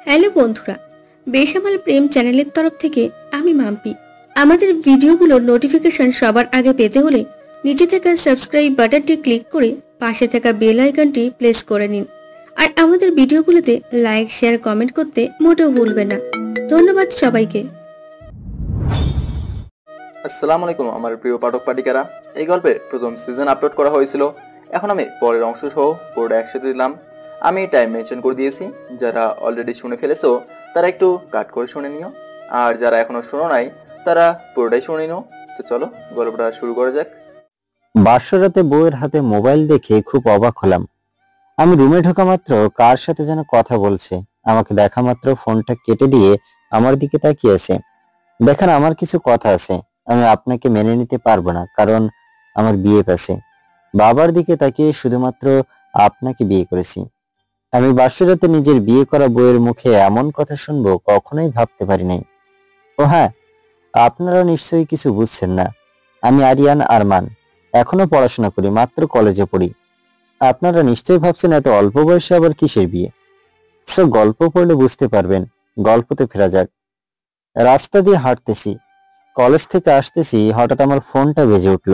Hello বন্ধুরা, বেসামাল প্রেম চ্যানেলের তরফ থেকে আমি মাম্পি। আমাদের ভিডিওগুলোর নোটিফিকেশন সবার আগে পেতে হলে নিচে থাকা সাবস্ক্রাইব বাটনটি ক্লিক করে পাশে থাকা বেল আইকনটি প্রেস করে নিন। আর আমাদের ভিডিওগুলোতে লাইক, শেয়ার, কমেন্ট করতে মোটেও ভুলবেন না। ধন্যবাদ সবাইকে। আসসালামু আলাইকুম আমার প্রিয় পাঠক পাঠিকারা। এই গল্পের প্রথম সিজন আপলোড করা হয়েছিল, এখন আমি পরের অংশ সহ পুরোটা একসাথে দিলাম। আমি টাইম মেনশন করে দিয়েছি, যারা অলরেডি শুনে ফেলেছো তারা একটু কাট করে শুনে নিও, আর যারা এখনো শোনো নাই তারা পুরোটাই শুনে নিও। তো চলো গল্পটা শুরু করা যাক। বাসরাতে বউয়ের হাতে মোবাইল দেখে খুব অবাক হলাম। আমি রুমে ঢোকা মাত্র কার সাথে যেন কথা বলছে। আমাকে দেখা মাত্র ফোনটা কেটে দিয়ে আমার দিকে তাকিয়েছে। দেখেন, আমার কিছু কথা আছে, আমি আপনাকে মেনে নিতে পারবো না, কারণ আমার বিয়ে পেছে। বাবার দিকে তাকিয়ে শুধুমাত্র আপনাকে বিয়ে করেছি। আমি বাসরাতে নিজের বিয়ে করা বউয়ের মুখে এমন কথা শুনবো কখনোই ভাবতে পারি নাই। ও হ্যাঁ, আপনারা নিশ্চয়ই কিছু বুঝছেন না। আমি আরিয়ান আরমান, এখনো পড়াশোনা করি, মাত্র কলেজে পড়ি। আপনারা নিশ্চয়ই ভাবছেন এত অল্প বয়সে আবার কিসের বিয়ে। সো গল্প পড়লে বুঝতে পারবেন। গল্পতে ফেরা যাক। রাস্তা দিয়ে হাঁটতেছি, কলেজ থেকে আসতেছি, হঠাৎ আমার ফোনটা বেজে উঠল।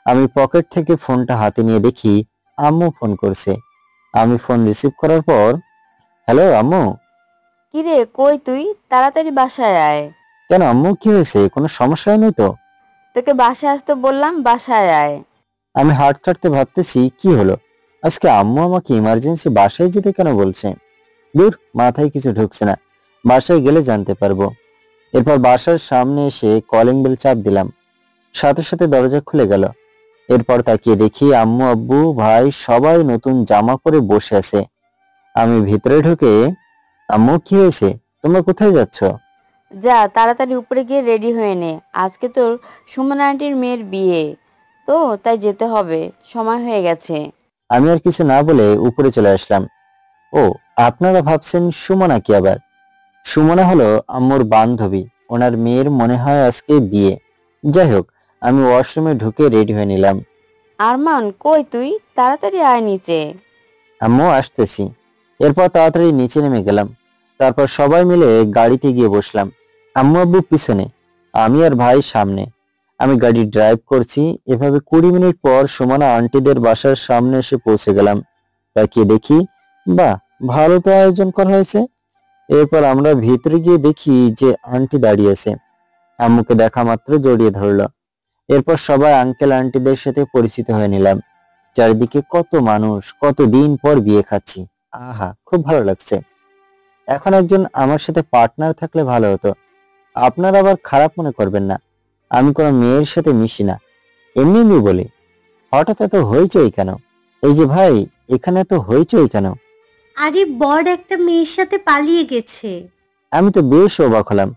আমি পকেট থেকে ফোনটা হাতে নিয়ে দেখি আম্মু ফোন করছে। আমি ফোন রিসিভ করার পর, হ্যালো আম্মু। কিরে, কই তুই? তাড়াতাড়ি বাসায় আয়। কেন আম্মু, কি হয়েছে? কোনো সমস্যা হয়নি তো? তোকে বাসায় আসতে বললাম, বাসায় আয়। আমি হাঁটতে ভাবতেছি কি হলো, আজকে আম্মু আমাকে ইমার্জেন্সি বাসায় যেতে কেন বলছে। দূর, মাথায় কিছু ঢুকছে না। বাসায় গেলে জানতে পারবো। এরপর বাসার সামনে এসে কলিং বেল চাপ দিলাম, সাথে সাথে দরজা খুলে গেল। এরপর তাকিয়ে দেখি আম্মু, আব্বু, ভাই সবাই নতুন জামা পরে বসে আছে। আমি ভিতরে ঢুকে, আম্মু কি হয়েছে, তোমরা কোথায় যাচ্ছ? যা তাড়াতাড়ি উপরে গিয়ে রেডি হয়ে নে, আজকে তোর সুমনা আন্টির মেয়ের বিয়ে, তো তাই যেতে হবে, সময় হয়ে গেছে। আমি আর কিছু না বলে উপরে চলে আসলাম। ও, আপনারা ভাবছেন সুমনা কি আবার? সুমনা হলো আম্মুর বান্ধবী, ওনার মেয়ের মনে হয় আজকে বিয়ে। যাই হোক, আমি ওয়াশরুমে ঢুকে রেডি হয়ে নিলাম। আরমান, কই তুই? তাড়াতাড়ি আয় নিচে। আম্মু আসতেছি। এরপর তাড়াতাড়ি নিচে নেমে গেলাম। তারপর সবাই মিলে গাড়িতে গিয়ে বসলাম। আম্মু আব্বু পিছনে, আমি আর ভাই সামনে। আমি গাড়ি ড্রাইভ করছি। এভাবে 20 মিনিট পর সুমনা আন্টিদের বাসার সামনে এসে পৌঁছে গেলাম। তাকিয়ে দেখি, বাহ, ভালো তো আয়োজন করা হয়েছে। এরপর আমরা ভিতরে গিয়ে দেখি যে আন্টি দাঁড়িয়ে আছে। আম্মুকে দেখা মাত্র জড়িয়ে ধরলো। এরপর সবাই আঙ্কেল আন্টিদের সাথে পরিচিত হয়ে নিলাম। চারিদিকে কত মানুষ, কত দিন পর বিয়ে খাচ্ছি। আহা, খুব ভালো লাগছে। এখন একজন আমার সাথে পার্টনার থাকলে ভালো হতো। আপনারা আবার খারাপ মনে করবেন না, আমি কোনো মেয়ের সাথে মিশি না, এমনি এমনি বলি। হঠাৎ এত হইচই কেন? এই যে ভাই, এখানে এত হইচই কেন? আরে বর একটা মেয়ের সাথে পালিয়ে গেছে। আমি তো বেশ অবাক হলাম।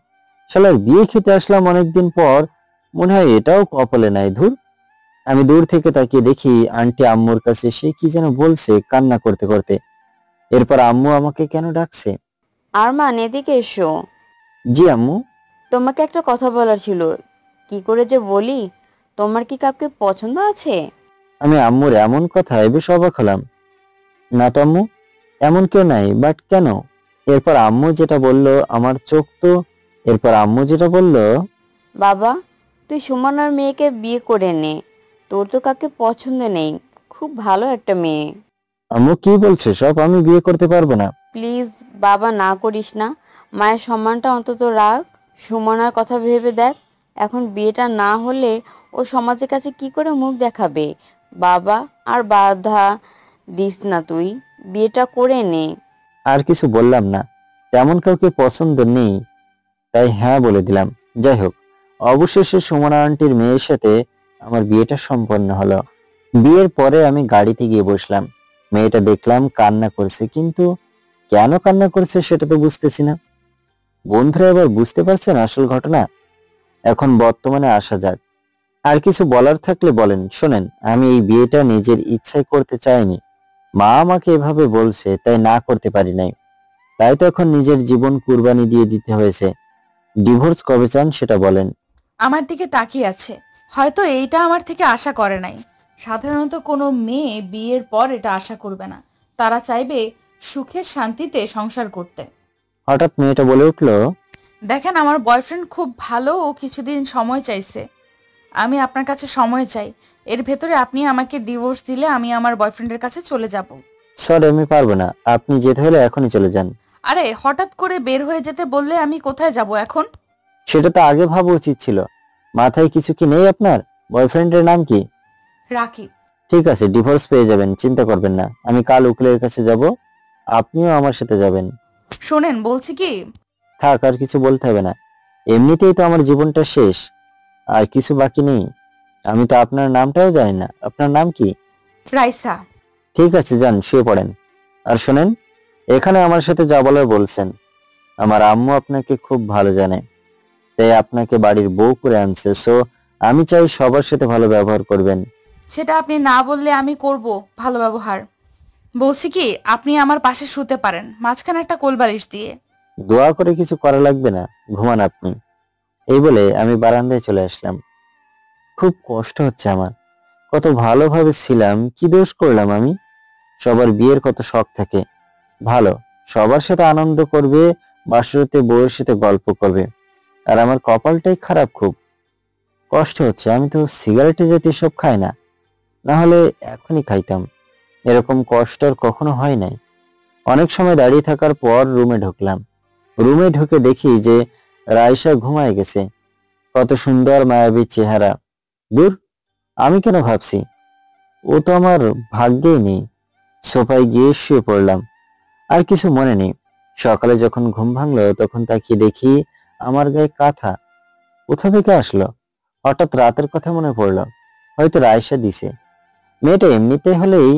শালার বিয়ে খেতে আসলাম অনেকদিন পর, মনে হয় এটাও কপালে নাই। ধুর। আমি দূর থেকে তাকিয়ে দেখি আন্টি আম্মুর কাছে সে কি যেন বলছে কান্না করতে করতে। এরপর আম্মু আমাকে কেন ডাকছে। আরমান, এদিকে এসো। জি আম্মু। তোমাকে একটা কথা বলার ছিল, কি করে যে বলি। তোমার কি কাউকে পছন্দ আছে? আমি আম্মুর এমন কথায় বেশ অবাক হলাম। না তো আম্মু, এমন কেউ নাই, বাট কেন? এরপর আম্মু যেটা বলল আমার চোখ তো। এরপর আম্মু যেটা বলল, বাবা, তুই সুমনার মেয়েকে বিয়ে করে নে, তোর তো কাউকে পছন্দ নেই, খুব ভালো একটা মেয়ে। আম্মু কি বলছে সব? আমি বিয়ে করতে পারবো না। প্লিজ বাবা, না করিস না, মায়ের সম্মানটা অন্তত রাখ। সুমনার কথা ভেবে দেখ, এখন বিয়েটা না হলে ও সমাজের কাছে কি করে মুখ দেখাবে। বাবা, আর বাধা দিস না তুই, বিয়েটা করে নে। আর কিছু বললাম না, তেমন কাউকে পছন্দ নেই, তাই হ্যাঁ বলে দিলাম। যাই হোক, অবশেষে সুমনা আন্টির মেয়ের সাথে আমার বিয়েটা সম্পন্ন হলো। বিয়ের পরে আমি গাড়িতে গিয়ে বসলাম। মেয়েটা দেখলাম কান্না করছে, কিন্তু কেন কান্না করছে সেটা তো বুঝতেছি না। বন্ধুরা এবার বুঝতে পারছেন আসল ঘটনা? এখন বর্তমানে আসা যাক। আর কিছু বলার থাকলে বলেন। শোনেন, আমি এই বিয়েটা নিজের ইচ্ছায় করতে চাইনি, মা আমাকে এভাবে বলছে তাই না করতে পারি নাই। তাই তো এখন নিজের জীবন কুরবানি দিয়ে দিতে হয়েছে। ডিভোর্স কবে চান সেটা বলেন। আমার দিকে তাকিয়ে আছে, হয়তো এইটা আমার থেকে আশা করে নাই। সাধারণত কোনো মেয়ে বিয়ের পর এটা আশা করবে না, তারা চাইবে সুখের শান্তিতে সংসার করতে। হঠাৎ মেয়েটা বলে উঠল, দেখেন, আমার বয়ফ্রেন্ড খুব ভালো, ও কিছুদিন সময় চাইছে। আমি আপনার কাছে সময় চাই। এর ভেতরে আপনি আমাকে ডিভোর্স দিলে আমি আমার বয়ফ্রেন্ডের কাছে চলে যাব। সরি আমি পারবো না, আপনি যেতে হলে এখনই চলে যান। আরে, হঠাৎ করে বের হয়ে যেতে বললে আমি কোথায় যাব এখন? সেটা তো আগে ভাবা উচিত ছিল। মাথায় কিছু কি নেই আপনার? বয়ফ্রেন্ডের নাম কি? রাকিব। ঠিক আছে, ডিভোর্স পেয়ে যাবেন, চিন্তা করবেন না। আমি কাল উকিলের কাছে যাব, আপনিও আমার সাথে যাবেন। শোনেন, বলছি কি, থাক, আর কিছু বলতে হবে না। এমনিতেই তো আমার জীবনটা শেষ, আর কিছু বাকি নেই। আমি তো আপনার নামটাও জানি না। আপনার নাম কি? রাইসা। ঠিক আছে, যান শুয়ে পড়েন। আর শোনেন, এখানে আমার সাথে যা বলার বলছেন। আমার আম্মু আপনাকে খুব ভালো জানে, তাই আপনাকে বাড়ির বউ করে আনছে। সো আমি চাই সবার সাথে ভালো ব্যবহার করবেন। সেটা আপনি না বললে আমি করব ভালো ব্যবহার। বলছি কি, আপনি আমার পাশে শুতে পারেন, মাঝখানে একটা কোলবালিশ দিয়ে। দোয়া করে কিছু করা লাগবে না, ঘুমান আপনি। এই বলে আমি বারান্দায় চলে আসলাম। খুব কষ্ট হচ্ছে আমার। কত ভালোভাবে ছিলাম, কি দোষ করলাম আমি? সবার বিয়ের কত শখ থাকে, ভালো, সবার সাথে আনন্দ করবে, বাসরাতে বউয়ের সাথে গল্প করবে। আর আমার কপালটাই খারাপ, খুব কষ্ট হচ্ছে। আমি তো সিগারেটে জাতীয় সব খাই না, না হলে এখনই খাইতাম। এরকম কষ্ট আর কখনো হয় নাই। অনেক সময় দাঁড়িয়ে থাকার পর রুমে ঢুকলাম। রুমে ঢুকে দেখি যে রাইসা ঘুমায় গেছে। কত সুন্দর মায়াবী চেহারা। দূর, আমি কেন ভাবছি, ও তো আমার ভাগ্যেই নেই। সোফায় গিয়ে শুয়ে পড়লাম, আর কিছু মনে নেই। সকালে যখন ঘুম ভাঙলো তখন তাকিয়ে দেখি আমার গায়ে কাঁথা। কোথা থেকে আসলো? হঠাৎ রাতের কথা মনে পড়লো, হয়তো রায়সা দিছে। মেয়েটা এমনিতে হলেই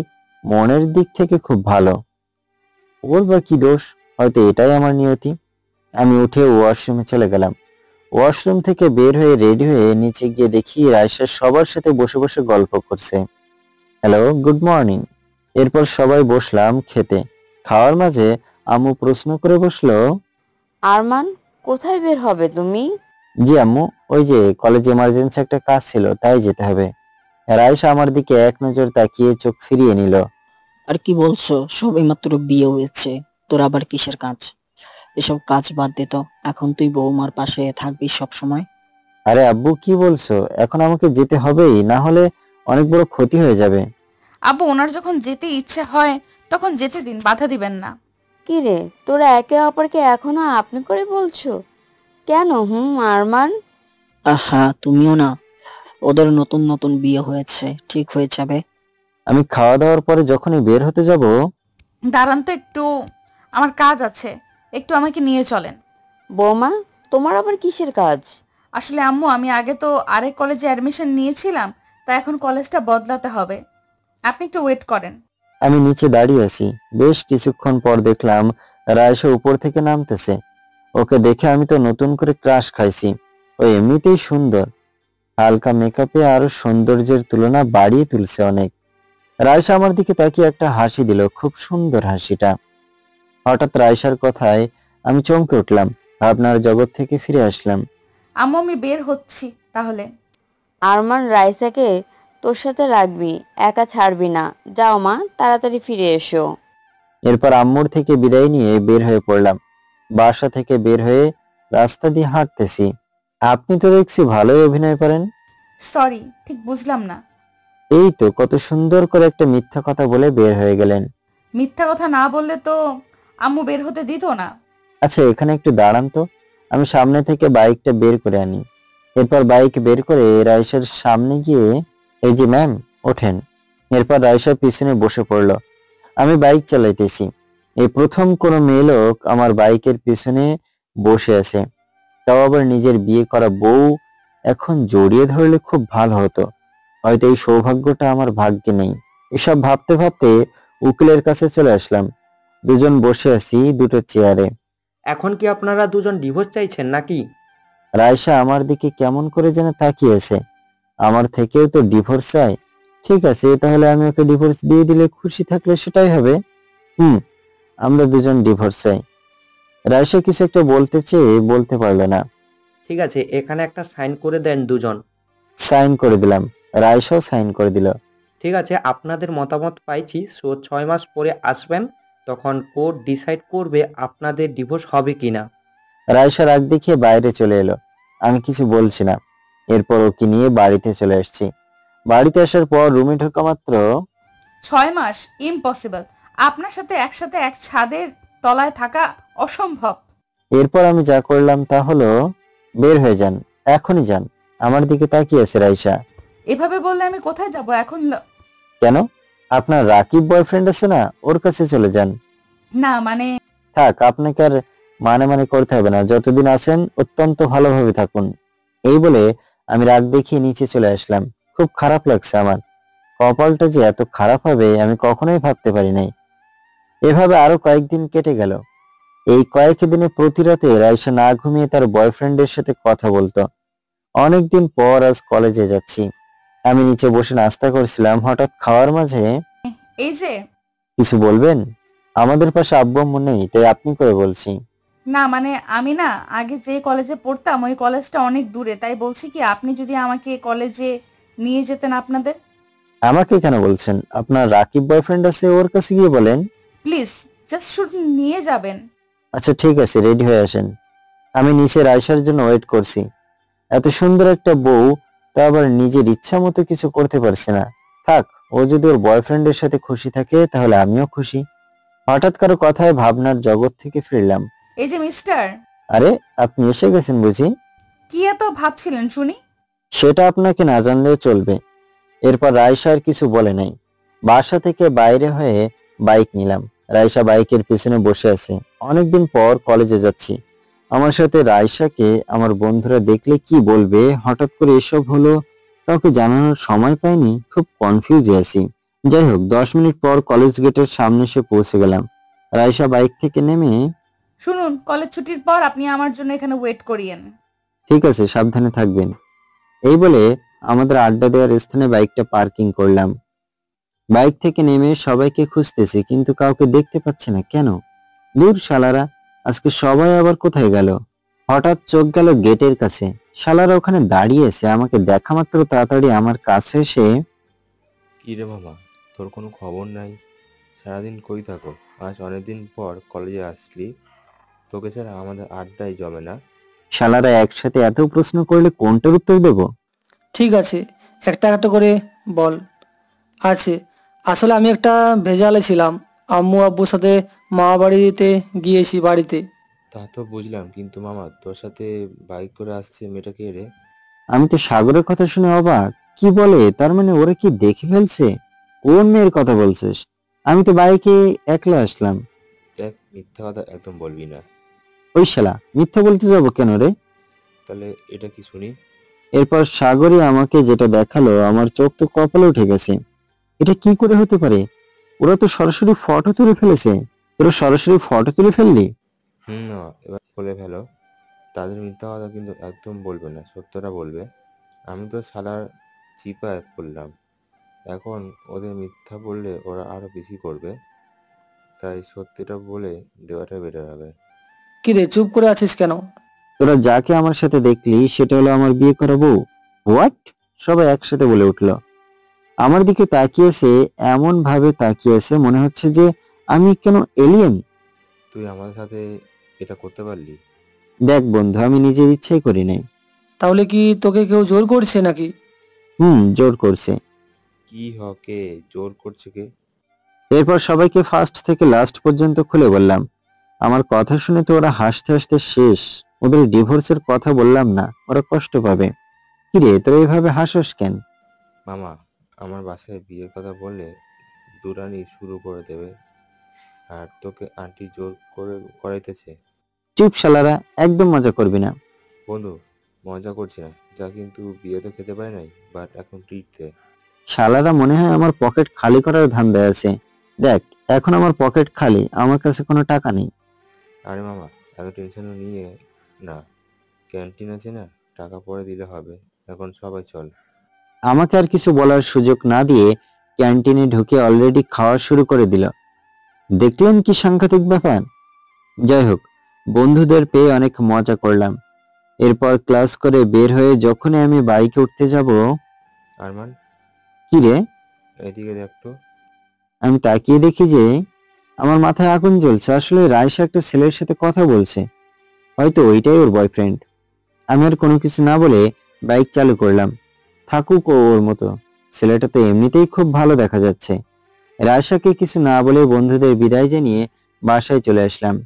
মনের দিক থেকে খুব ভালো, ওর বা কি দোষ? হয়তো এটাই আমার নিয়তি। আমি উঠে ওয়াশরুমে চলে গেলাম। ওয়াশরুম থেকে বের হয়ে রেডি হয়ে নিচে গিয়ে দেখি রায়সা সবার সাথে বসে বসে গল্প করছে। Hello, good morning. এরপর সবাই বসলাম খেতে। খাওয়ার মাঝে আম্মু প্রশ্ন করে বসলো, আরমান, কোথায় বের হবে তুমি? জি আম্মু, ওই যে কলেজে এমার্জেন্সি একটা কাজ ছিল, তাই যেতে হবে। রায়সা আমার দিকে এক নজর তাকিয়ে চোখ ফিরিয়ে নিল। আর কি বলছো? সবেমাত্র বিয়ে হয়েছে, তোর আবার কিসের কাজ? এসব কাজ বাদ দে তো, এখন তুই বৌমার পাশে থাকবি সব সময়। আরে আব্বু, কি বলছো? এখন আমাকে যেতে হবেই, না হলে অনেক বড় ক্ষতি হয়ে যাবে। আব্বু, ওনার যখন যেতে ইচ্ছে হয় তখন যেতে দিন, বাধা দিবেন না। কি রে, তোরা একে অপরকে এখনো আপনি করে বলছো কেন? আরমান। আহা, তুমিও না। ওদের নতুন নতুন বিয়ে হয়েছে, ঠিক হয়ে যাবে। আমি খাওয়া দাওয়ার পরে যখনই বের হতে যাব, দাঁড়ান তো একটু, আমার কাজ আছে, একটু আমাকে নিয়ে চলেন। বৌমা, তোমার আবার কিসের কাজ? আসলে আম্মু, আমি আগে তো আরেক কলেজে অ্যাডমিশন নিয়েছিলাম, তাই এখন কলেজটা বদলাতে হবে। আপনি একটু ওয়েট করেন। আমি নিচে দাঁড়িয়ে আছি। বেশ কিছুক্ষণ পর দেখলাম রায়সা উপর থেকে নামতেছে। ওকে দেখে আমি তো নতুন করে ক্রাশ খাইছি। ও এমনিতেই সুন্দর, হালকা মেকআপে আরো সৌন্দর্যের তুলনা বাড়িয়ে তুলছে অনেক। রায়সা আমার দিকে তাকিয়ে একটা হাসি দিল, খুব সুন্দর হাসিটা। হঠাৎ রায়সার কথায় আমি চমকে উঠলাম, ভাবনার জগৎ থেকে ফিরে আসলাম। আম্মু, আমি বের হচ্ছি তাহলে। আরমান রাইসাকে তোর সাথে রাখবি, একা ছাড়বি না। যাও মা, তাড়াতাড়ি ফিরে এসো। এরপর আম্মুর থেকে বিদায় নিয়ে বের হয়ে পড়লাম। বাসা থেকে বের হয়ে রাস্তা দিয়ে হাঁটতেছি। আপনি তো দেখছি ভালোই অভিনয় করেন। সরি, ঠিক বুঝলাম না। এই তো কত সুন্দর করে একটা মিথ্যা কথা বলে বের হয়ে গেলেন। মিথ্যা কথা না বললে তো আম্মু বের হতে দিত না। আচ্ছা, এখানে একটু দাঁড়ান তো, আমি সামনে থেকে বাইকটা বের করে আনি। এরপর বাইক বের করে রাইসার সামনে গিয়ে, এই যে ম্যাম, ওঠেন। এরপর রাইসার পিছনে বসে পড়লো। আমি বাইক চালাইতেছি। এই প্রথম কোনো মেয়ে লোক আমার বাইকের পিছনে বসে আছে, তাও আবার নিজের বিয়ে করা বউ। এখন জড়িয়ে ধরলে খুব ভালো হতো, হয়তো এই সৌভাগ্যটা আমার ভাগ্যে নেই। এসব ভাবতে ভাবতে উকিলের কাছে চলে আসলাম। দুজন বসে আছি দুটো চেয়ারে। এখন কি আপনারা দুজন ডিভোর্স চাইছেন নাকি? রায়সা আমার দিকে কেমন করে যেন তাকিয়েছে। আমার থেকেও তো ডিভোর্স চাই। ঠিক আছে, তাহলে আমি ওকে ডিভোর্স দিয়ে দিলে খুশি থাকলে সেটাই হবে। হুম, আমরা দুজন ডিভোর্স চাই। রায়সা কিছু একটা বলতে চেয়ে বলতে পারলো না। ঠিক আছে, এখানে একটা সাইন করে দেন দুজন। সাইন করে দিলাম। রায়সাও সাইন করে দিল। ঠিক আছে, আপনাদের মতামত পাইছি। সো 6 মাস পরে আসবেন, তখন কোর্ট ডিসাইড করবে আপনাদের ডিভোর্স হবে কিনা। রাইসা রাগ দেখিয়ে বাইরে চলে এলো। আমি কিছু বলছি না। এরপর ওকে নিয়ে বাড়িতে চলে আসছি। বাড়িতে আসার পর রুমে ঢোকা মাত্র 6 মাস ইম্পসিবল। আপনার সাথে একসাথে এক ছাদের তলায় থাকা অসম্ভব। এরপর আমি যা করলাম তা হলো, বের হয়ে যান, এখনই যান। আমার দিকে তাকিয়ে আছে রাইসা। এভাবে বললে আমি কোথায় যাব এখন? কেন? আপনার রাকিব বয়ফ্রেন্ড আছে না, ওর কাছে চলে যান। না মানে থাক, আপনাকে আর মানে করতে হবে না। যতদিন আছেন অত্যন্ত ভালোভাবে থাকুন। এই বলে আমি রাগ দেখিয়ে নিচে চলে আসলাম। খুব খারাপ লাগছে আমার। কপালটা যে এত খারাপ হবে আমি কখনোই ভাবতে পারি নাই। এভাবে আরো কয়েকদিন কেটে গেল। এই কয়েকদিনে প্রতি রাতে রাইসা না ঘুমিয়ে তার বয়ফ্রেন্ডের সাথে কথা বলতো। অনেকদিন পর আজ কলেজে যাচ্ছি। আমি নিচে বসে নাস্তা করছিলাম, হঠাৎ খাওয়ার মাঝে, এই যে কিছু বলবেন? আমাদের পাশে আব্বু আম্মু নেই, তাই আপনি করে বলছি। না মানে আমি না আগে যে কলেজে পড়তাম ওই কলেজটা অনেক দূরে, তাই বলছি কি আপনি যদি আমাকে কলেজে নিয়ে যেতেন আপনাদের। আমাকে কেন বলছেন? আপনার রাকিব বয়ফ্রেন্ড আছে, ওর কাছে গিয়ে বলেন। প্লিজ জাস্ট শুধু নিয়ে যাবেন। আচ্ছা ঠিক আছে, রেডি হয়ে আসেন। আমি নিচে রাইসার জন্য ওয়েট করছি। এত সুন্দর একটা বউ, তা আবার নিজের ইচ্ছা মতো কিছু করতে পারছে না। থাক, ও যদি ওর বয়ফ্রেন্ডের সাথে খুশি থাকে তাহলে আমিও খুশি। হঠাৎ কারো কথায় ভাবনার জগৎ থেকে ফিরলাম। এই যে মিস্টার, আরে, আপনি এসে গেছেন বুঝি? কি এত ভাবছিলেন শুনি? সেটা আপনাকে না জানলেও চলবে। এরপর রাইসা আর কিছু বলে নাই। বাসা থেকে বাইরে হয়ে বাইক নিলাম। রাইসা বাইকের পিছনে বসে আছে। অনেকদিন পর কলেজে যাচ্ছি। আমার সাথে রাইসাকে আমার বন্ধুরা দেখলে কি বলবে, হঠাৎ করে এসব হলো, কাউকে জানানোর সময় পাইনি। খুব কনফিউজে আছি। যাই হোক, 10 মিনিট পর কলেজ গেটের সামনে এসে পৌঁছে গেলাম। রাইসা বাইক থেকে নেমে, শুনুন, কলেজ ছুটির পর আপনি আমার জন্য এখানে ওয়েট করিয়েন। ঠিক আছে, সাবধানে থাকবেন। এই বলে আমাদের আড্ডা দেওয়ার স্থানে বাইকটা পার্কিং করলাম। বাইক থেকে নেমে সবাইকে খুঁজতেছি, কিন্তু কাউকে দেখতে পাচ্ছি না। কেন? দূর শালারা, আজকে সবাই আবার কোথায় গেল? হঠাৎ চোখ গেল গেটের কাছে। শালারা ওখানে দাঁড়িয়ে আছে। আমাকে দেখা মাত্র তাড়াতাড়ি আমার কাছে এসে, কি রে মামা, তোর কোনো খবর নাই? সারাদিন কই থাকো? আজ অনেকদিন পর কলেজে আসলি, তোকে ছাড়া আমাদের আড্ডাই জমে না। শালারা একসাথে এত প্রশ্ন করলে কোনটার উত্তর দেব? ঠিক আছে, একটা একটা করে বল। আছে, আসলে আমি একটা ভেজালে ছিলাম। আম্মু আব্বুর সাথে মামা বাড়িতে গিয়েছি বাড়িতে। তা তো বুঝলাম, কিন্তু মামা তোর সাথে বাইক করে আসছে মেয়েটা কে রে? আমি তো সাগরের কথা শুনে অবাক। কি বলে? তার মানে ওরা কি দেখে ফেলছে? কোন মেয়ের কথা বলছিস? আমি তো বাইকে একলা আসলাম। দেখ, মিথ্যা কথা একদম বলবি না। ওই শালা, মিথ্যা বলতে যাবো কেন রে? তাহলে এটা কি শুনি? এরপর সাগরই আমাকে যেটা দেখালো, আমার চোখ তো কপালে উঠে গেছে। এটা কি করে হতে পারে? ওরা তো সরাসরি ফটো তুলে ফেলেছে। তোরা সরাসরি ফটো তুলে ফেললি? না, এবার বলে ফেলো। তাদের মিথ্যা কথা কিন্তু একদম বলবে না, সত্যটা বলবে। আমি তো শালার চিপায় পড়লাম। এখন ওদের মিথ্যা বললে ওরা আরো বেশি করবে, তাই সত্যিটা বলে দেওয়াটা বেটার হবে। কি রে, চুপ করে আছিস কেন? তোরা যাকে আমার সাথে দেখলি সেটা হলো আমার বিয়ে করা বউ। হোয়াট? সবাই একসাথে বলে উঠলো। আমার দিকে তাকিয়েছে, এমন ভাবে তাকিয়েছে মনে হচ্ছে যে আমি কেন এলিয়েন। তুই আমাদের সাথে এটা করতে পারলি? দেখ বন্ধু, আমি নিজের ইচ্ছাই করি নাই। তাহলে কি তোকে কেউ জোর করছে নাকি? জোর করছে। কি হকে জোর করছে কে? এরপর সবাইকে ফার্স্ট থেকে লাস্ট পর্যন্ত খুলে বললাম। আমার কথা শুনে তো ওরা হাসতে হাসতে শেষ। ওদের ডিভোর্সের কথা বললাম না, ওরা কষ্ট পাবে। কিরে, তোরা এইভাবে হাসস কেন? মামা, আমার বাসায় বিয়ের কথা বললে দুরানি শুরু করে দেবে, আর তোকে আন্টি জোর করে করাইতেছে। চুপ শালারা, একদম মজা করবি না। বন্ধু, মজা করছি না, যা কিন্তু বিয়ে তো খেতে পারি নাই, বাট এখন ট্রিট দে। শালারা মনে হয় আমার পকেট খালি করার ধান্দায় আছে। দেখ, এখন আমার পকেট খালি, আমার কাছে কোনো টাকা নেই। আরে মামা, এত টেনশন নিয়ে না, ক্যান্টিন আছে না, টাকা পরে দিলে হবে। এখন সবাই চল। আমাকে আর কিছু বলার সুযোগ না দিয়ে ক্যান্টিনে ঢুকে অলরেডি খাওয়া শুরু করে দিল। দেখলেন কি সাংঘাতিক ব্যাপার? যাই হোক, বন্ধুদের পেয়ে অনেক মজা করলাম। এরপর ক্লাস করে বের হয়ে যখনই আমি বাইকে উঠতে যাব, আরমান, কি রে? এদিকে দেখ তো। আমি তাকিয়ে দেখি যে আমার মাথায় আগুন জ্বলছে। আসলে রাইসা একটা ছেলের সাথে কথা বলছে, হয়তো ওইটাই ওর বয়ফ্রেন্ড। আমি আর কোনো কিছু না বলে বাইক চালু করলাম। থাকুক ও ওর মতো, ছেলেটা তো এমনিতেই খুব ভালো দেখা যাচ্ছে। রায়শাকে কিছু না বলে বন্ধুদের বিদায় জানিয়ে বাসায় চলে আসলাম।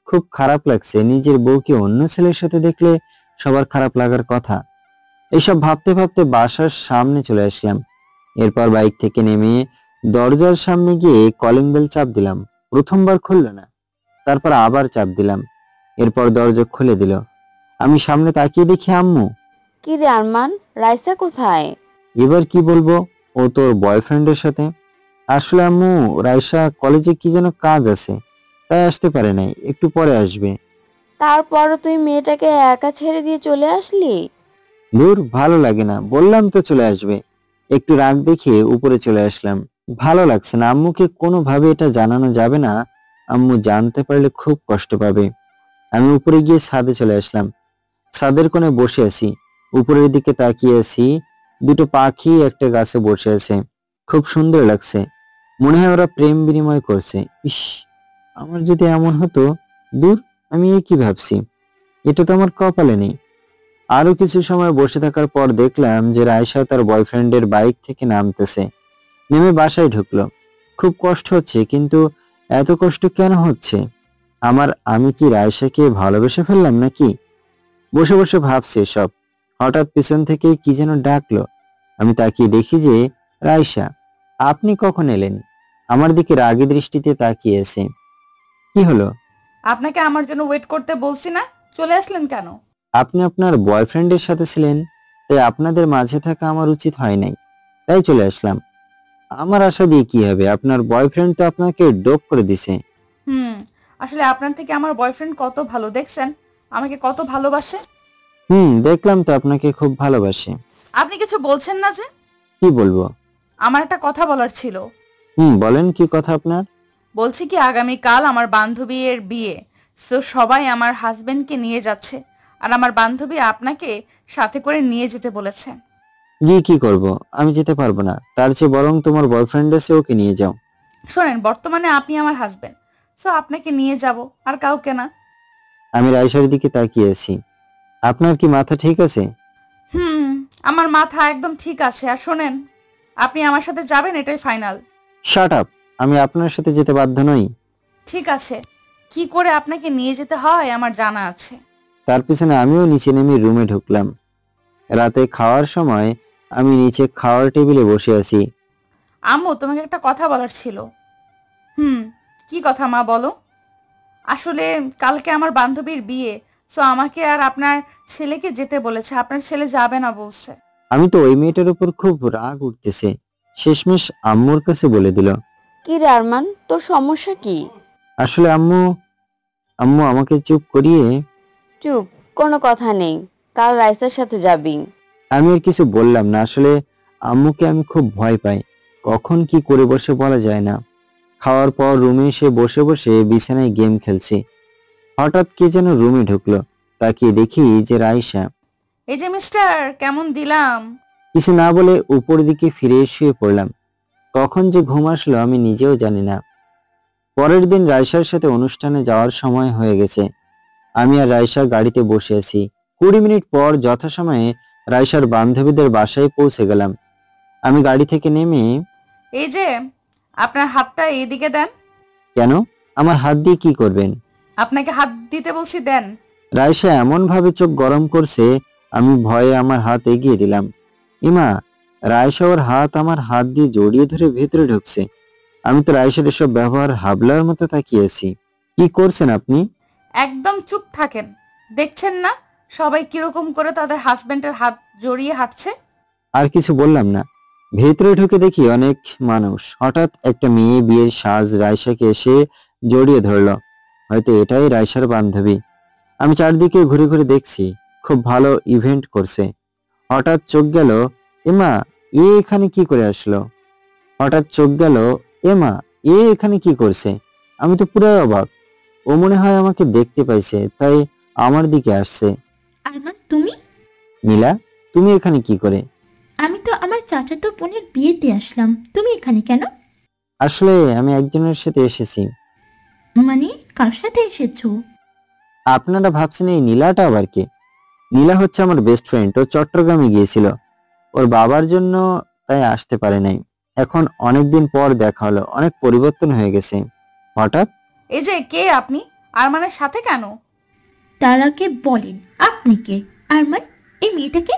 খুব খারাপ লাগছে, নিজের বউকে অন্য ছেলের সাথে দেখলে সবার খারাপ লাগার কথা। এইসব ভাবতে ভাবতে বাসার সামনে চলে আসলাম। এরপর বাইক থেকে নেমে দরজার সামনে গিয়ে কলিং বেল চাপ দিলাম। প্রথমবার খুলল না, তারপর আবার চাপ দিলাম। এরপর দরজা খুলে দিল। আমি সামনে তাকিয়ে দেখি আম্মু। কি রে আরমান, রাইসা কোথায়? এবার কি বলবো, ও তোর বয়ফ্রেন্ডের সাথে। আসলে আম্মু, রাইসা কলেজে কি যেন কাজ আছে, তাই আসতে পারে নাই, একটু পরে আসবে। তারপরও তুই মেয়েটাকে একা ছেড়ে দিয়ে চলে আসলি? দূর, ভালো লাগে না, বললাম তো চলে আসবে। একটু রাগ দেখিয়ে উপরে চলে আসলাম। ভালো লাগছে না, আম্মুকে কোনোভাবে এটা জানানো যাবে না, আম্মু জানতে পারলে খুব কষ্ট পাবে। আমি উপরে গিয়ে ছাদে চলে আসলাম। ছাদের কোণে বসে আছি, উপরের দিকে তাকিয়ে আছি। দুটো পাখি একটা গাছে বসে আছে, খুব সুন্দর লাগছে। মনে হয় ওরা প্রেম বিনিময় করছে। ইস, আমার যদি এমন হতো। দূর, আমি এ কি ভাবছি, এটা তো আমার কপালে নেই। আরো কিছু সময় বসে থাকার পর দেখলাম যে রায়শা তার বয়ফ্রেন্ডের বাইক থেকে নামতেছে, নেমে বাসায় ঢুকলো। খুব কষ্ট হচ্ছে, কিন্তু এত কষ্ট কেন হচ্ছে? আমি কি রায়শাকে ভালোবেসে ফেললাম নাকি? বসে বসে ভাবছি সব। হঠাৎ পিছন থেকে কি যেন ডাকলো। আমি তাকিয়ে দেখি যে রায়শা। আপনি কখন এলেন? আমার দিকে রাগী দৃষ্টিতে তাকিয়েছে। কি হলো? আপনাকে আমার জন্য ওয়েট করতে বলছি না, চলে আসলেন কেন? আপনি আপনার বয়ফ্রেন্ডের সাথে ছিলেন, তাই আপনাদের মাঝে থাকা আমার উচিত হয় নাই, তাই চলে আসলাম। আমার আশা দিয়ে কি হবে, আপনার বয়ফ্রেন্ড তো আপনাকে ডোপ করে দিছে। হুম, আসলে আপনার থেকে আমার বয়ফ্রেন্ড কত ভালো, দেখছেন আমাকে কত ভালোবাসে। দেখলাম তো, আপনাকে খুব ভালোবাসে। আপনি কিছু বলছেন না যে? কি বলবো? আমার একটা কথা বলার ছিল। বলেন, কি কথা আপনার? বলছি কি, আগামীকাল আমার বান্ধবীর বিয়ে, সো সবাই আমার হাজবেন্ডকে নিয়ে যাচ্ছে, আর আমার বান্ধবী আপনাকে সাথে করে নিয়ে যেতে বলেছে। গিয়ে কি করব? আমি যেতে পারবো না, তার চেয়ে বরং তোমার বয়ফ্রেন্ড আছে, ওকে নিয়ে যাও। শোনেন, বর্তমানে আপনি আমার হাজবেন্ড, সো আপনাকে নিয়ে যাব, আর কাউকে না। আমি রাইসার দিকে তাকিয়েছি। আপনার কি মাথা ঠিক আছে? আমার মাথা একদম ঠিক আছে। আর শোনেন, আপনি আমার সাথে যাবেন, এটাই ফাইনাল। শাট আপ, আমি আপনার সাথে যেতে বাধ্য নই। ঠিক আছে, কি করে আপনাকে নিয়ে যেতে হয় আমার জানা আছে। তার পিছনে আমিও নিচে নেমে রুমে ঢুকলাম। রাতে খাওয়ার সময় আমি নিচে খাওয়ার টেবিলে বসে আছি। আম্মু, তোমাকে একটা কথা বলার ছিল। কি কথা মা, বলো। আসলে কালকে আমার বান্ধবীর বিয়ে, সো আমাকে আর আপনার ছেলেকে যেতে বলেছে, আপনার ছেলে যাবে না বলছে। আমি তো ওই মেয়েটার উপর খুব রাগ উঠতেছে, শেষমেশ আম্মুর কাছে বলে দিল। কি রে আরমান, তোর সমস্যা কি? আসলে আম্মু আম্মু আমাকে চুপ করিয়ে। চুপ, কোনো কথা নেই, কাল রাইসার সাথে যাবি। আমি আর কিছু বললাম না। আসলে আম্মুকে আমি খুব ভয় পাই, কখন কি করে বসে বলা যায় না। খাওয়ার পর রুমে এসে বসে বসে বিছানায় গেম খেলছি। হঠাৎ কে যেন রুমে ঢুকলো, তাকিয়ে দেখি যে রাইসা। এই যে মিস্টার, কেমন দিলাম? কিছু না বলে উপর দিকে ফিরে শুয়ে পড়লাম। কখন যে ঘুম আসলো আমি নিজেও জানি না। পরের দিন রাইসার সাথে অনুষ্ঠানে যাওয়ার সময় হয়ে গেছে। আমি আর রাইসা গাড়িতে বসে আছি। 20 মিনিট পর যথাসময়ে রাইসার বান্ধবীদের বাসায় পৌঁছে গেলাম। আমি গাড়ি থেকে নেমে। এই যে, আপনার হাতটা এইদিকে দেন। কেন? আমার হাত দিয়ে কি করবেন? আপনাকে হাত দিতে বলছি, দেন। রাইসা এমন ভাবে চোখ গরম করছে, আমি ভয়ে আমার হাত এগিয়ে দিলাম। ইমা, রাইসা ওর হাত আমার হাত দিয়ে জড়িয়ে ধরে ভেতরে ঢুকছে। আমি তো রাইসার এসব ব্যবহার হাবলার মতো তাকিয়েছি। কি করছেন আপনি? একদম চুপ থাকেন। দেখছেন না সবাই কিরকম করে তাদের হাজবেন্ডের হাত জড়িয়ে হাঁটছে? আর কিছু বললাম না। ভেতরে ঢুকে দেখি অনেক মানুষ। হঠাৎ একটা মেয়ে বিয়ের সাজ রাইসাকে এসে জড়িয়ে ধরলো। হয়তো এটাই রাইসার বান্ধবী। আমি চারদিকে ঘুরে ঘুরে দেখছি, খুব ভালো ইভেন্ট করছে। হঠাৎ চোখ গেল, এমা, এ এখানে কি করে আসলো? হঠাৎ চোখ গেল, এমা, এ এখানে কি করছে? আমি তো পুরো অবাক। ও মনে হয় আমাকে দেখতে পাইছে, তাই আমার দিকে আসছে। আরমান, তুমি? নীলা, তুমি এখানে কি করে? আমি তো আমার চাচাতো বোনের বিয়েতে আসলাম, তুমি এখানে কেন? আসলে আমি একজনের সাথে এসেছি। মানে কার সাথে এসেছো? আপনারা ভাবছেন এই নীলাটা আবার কে? নীলা হচ্ছে আমার বেস্ট ফ্রেন্ড। ও চট্টগ্রামে গিয়েছিল ওর বাবার জন্য, তাই আসতে পারে নাই। এখন অনেকদিন পর দেখা হলো, অনেক পরিবর্তন হয়ে গেছে। হঠাৎ এই যে কে আপনি? আরমানের সাথে কেন? তার আগে বলেন আপনি কে? আরমান, এই মেয়েটাকে?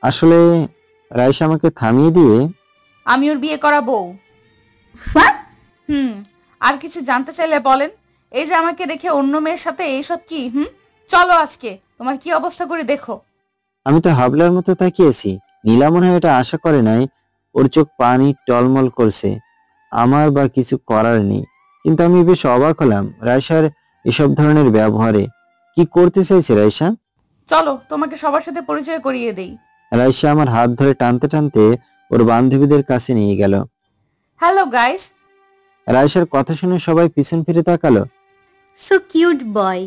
আসলে রাইসা আমাকে থামিয়ে দিয়ে, আমি ওর বিয়ে করা বউ। ফাক! আর কিছু জানতে চাইলে বলেন। এই যে আমাকে রেখে অন্য মেয়ের সাথে এইসব কি? চলো আজকে তোমার কি অবস্থা করে দেখো। আমি তো হাবলার মতো তাকিয়েছি। নীলা মনে হয় এটা আশা করে নাই। ওর চোখ পানি টলমল করছে। আমার বা কিছু করার নেই, কিন্তু আমি বেশ অবাক হলাম রাইসার এসব ধরনের ব্যবহারে। কি করতে চাইছে রাইসা? চলো তোমাকে সবার সাথে পরিচয় করিয়ে দেই। রাইসা আমার হাত ধরে টানতে টানতে ওর বান্ধবীদের কাছে নিয়ে গেল। Hello guys. রাইসার কথা শুনে সবাই পিছন ফিরে তাকালো। সো কিউট বয়।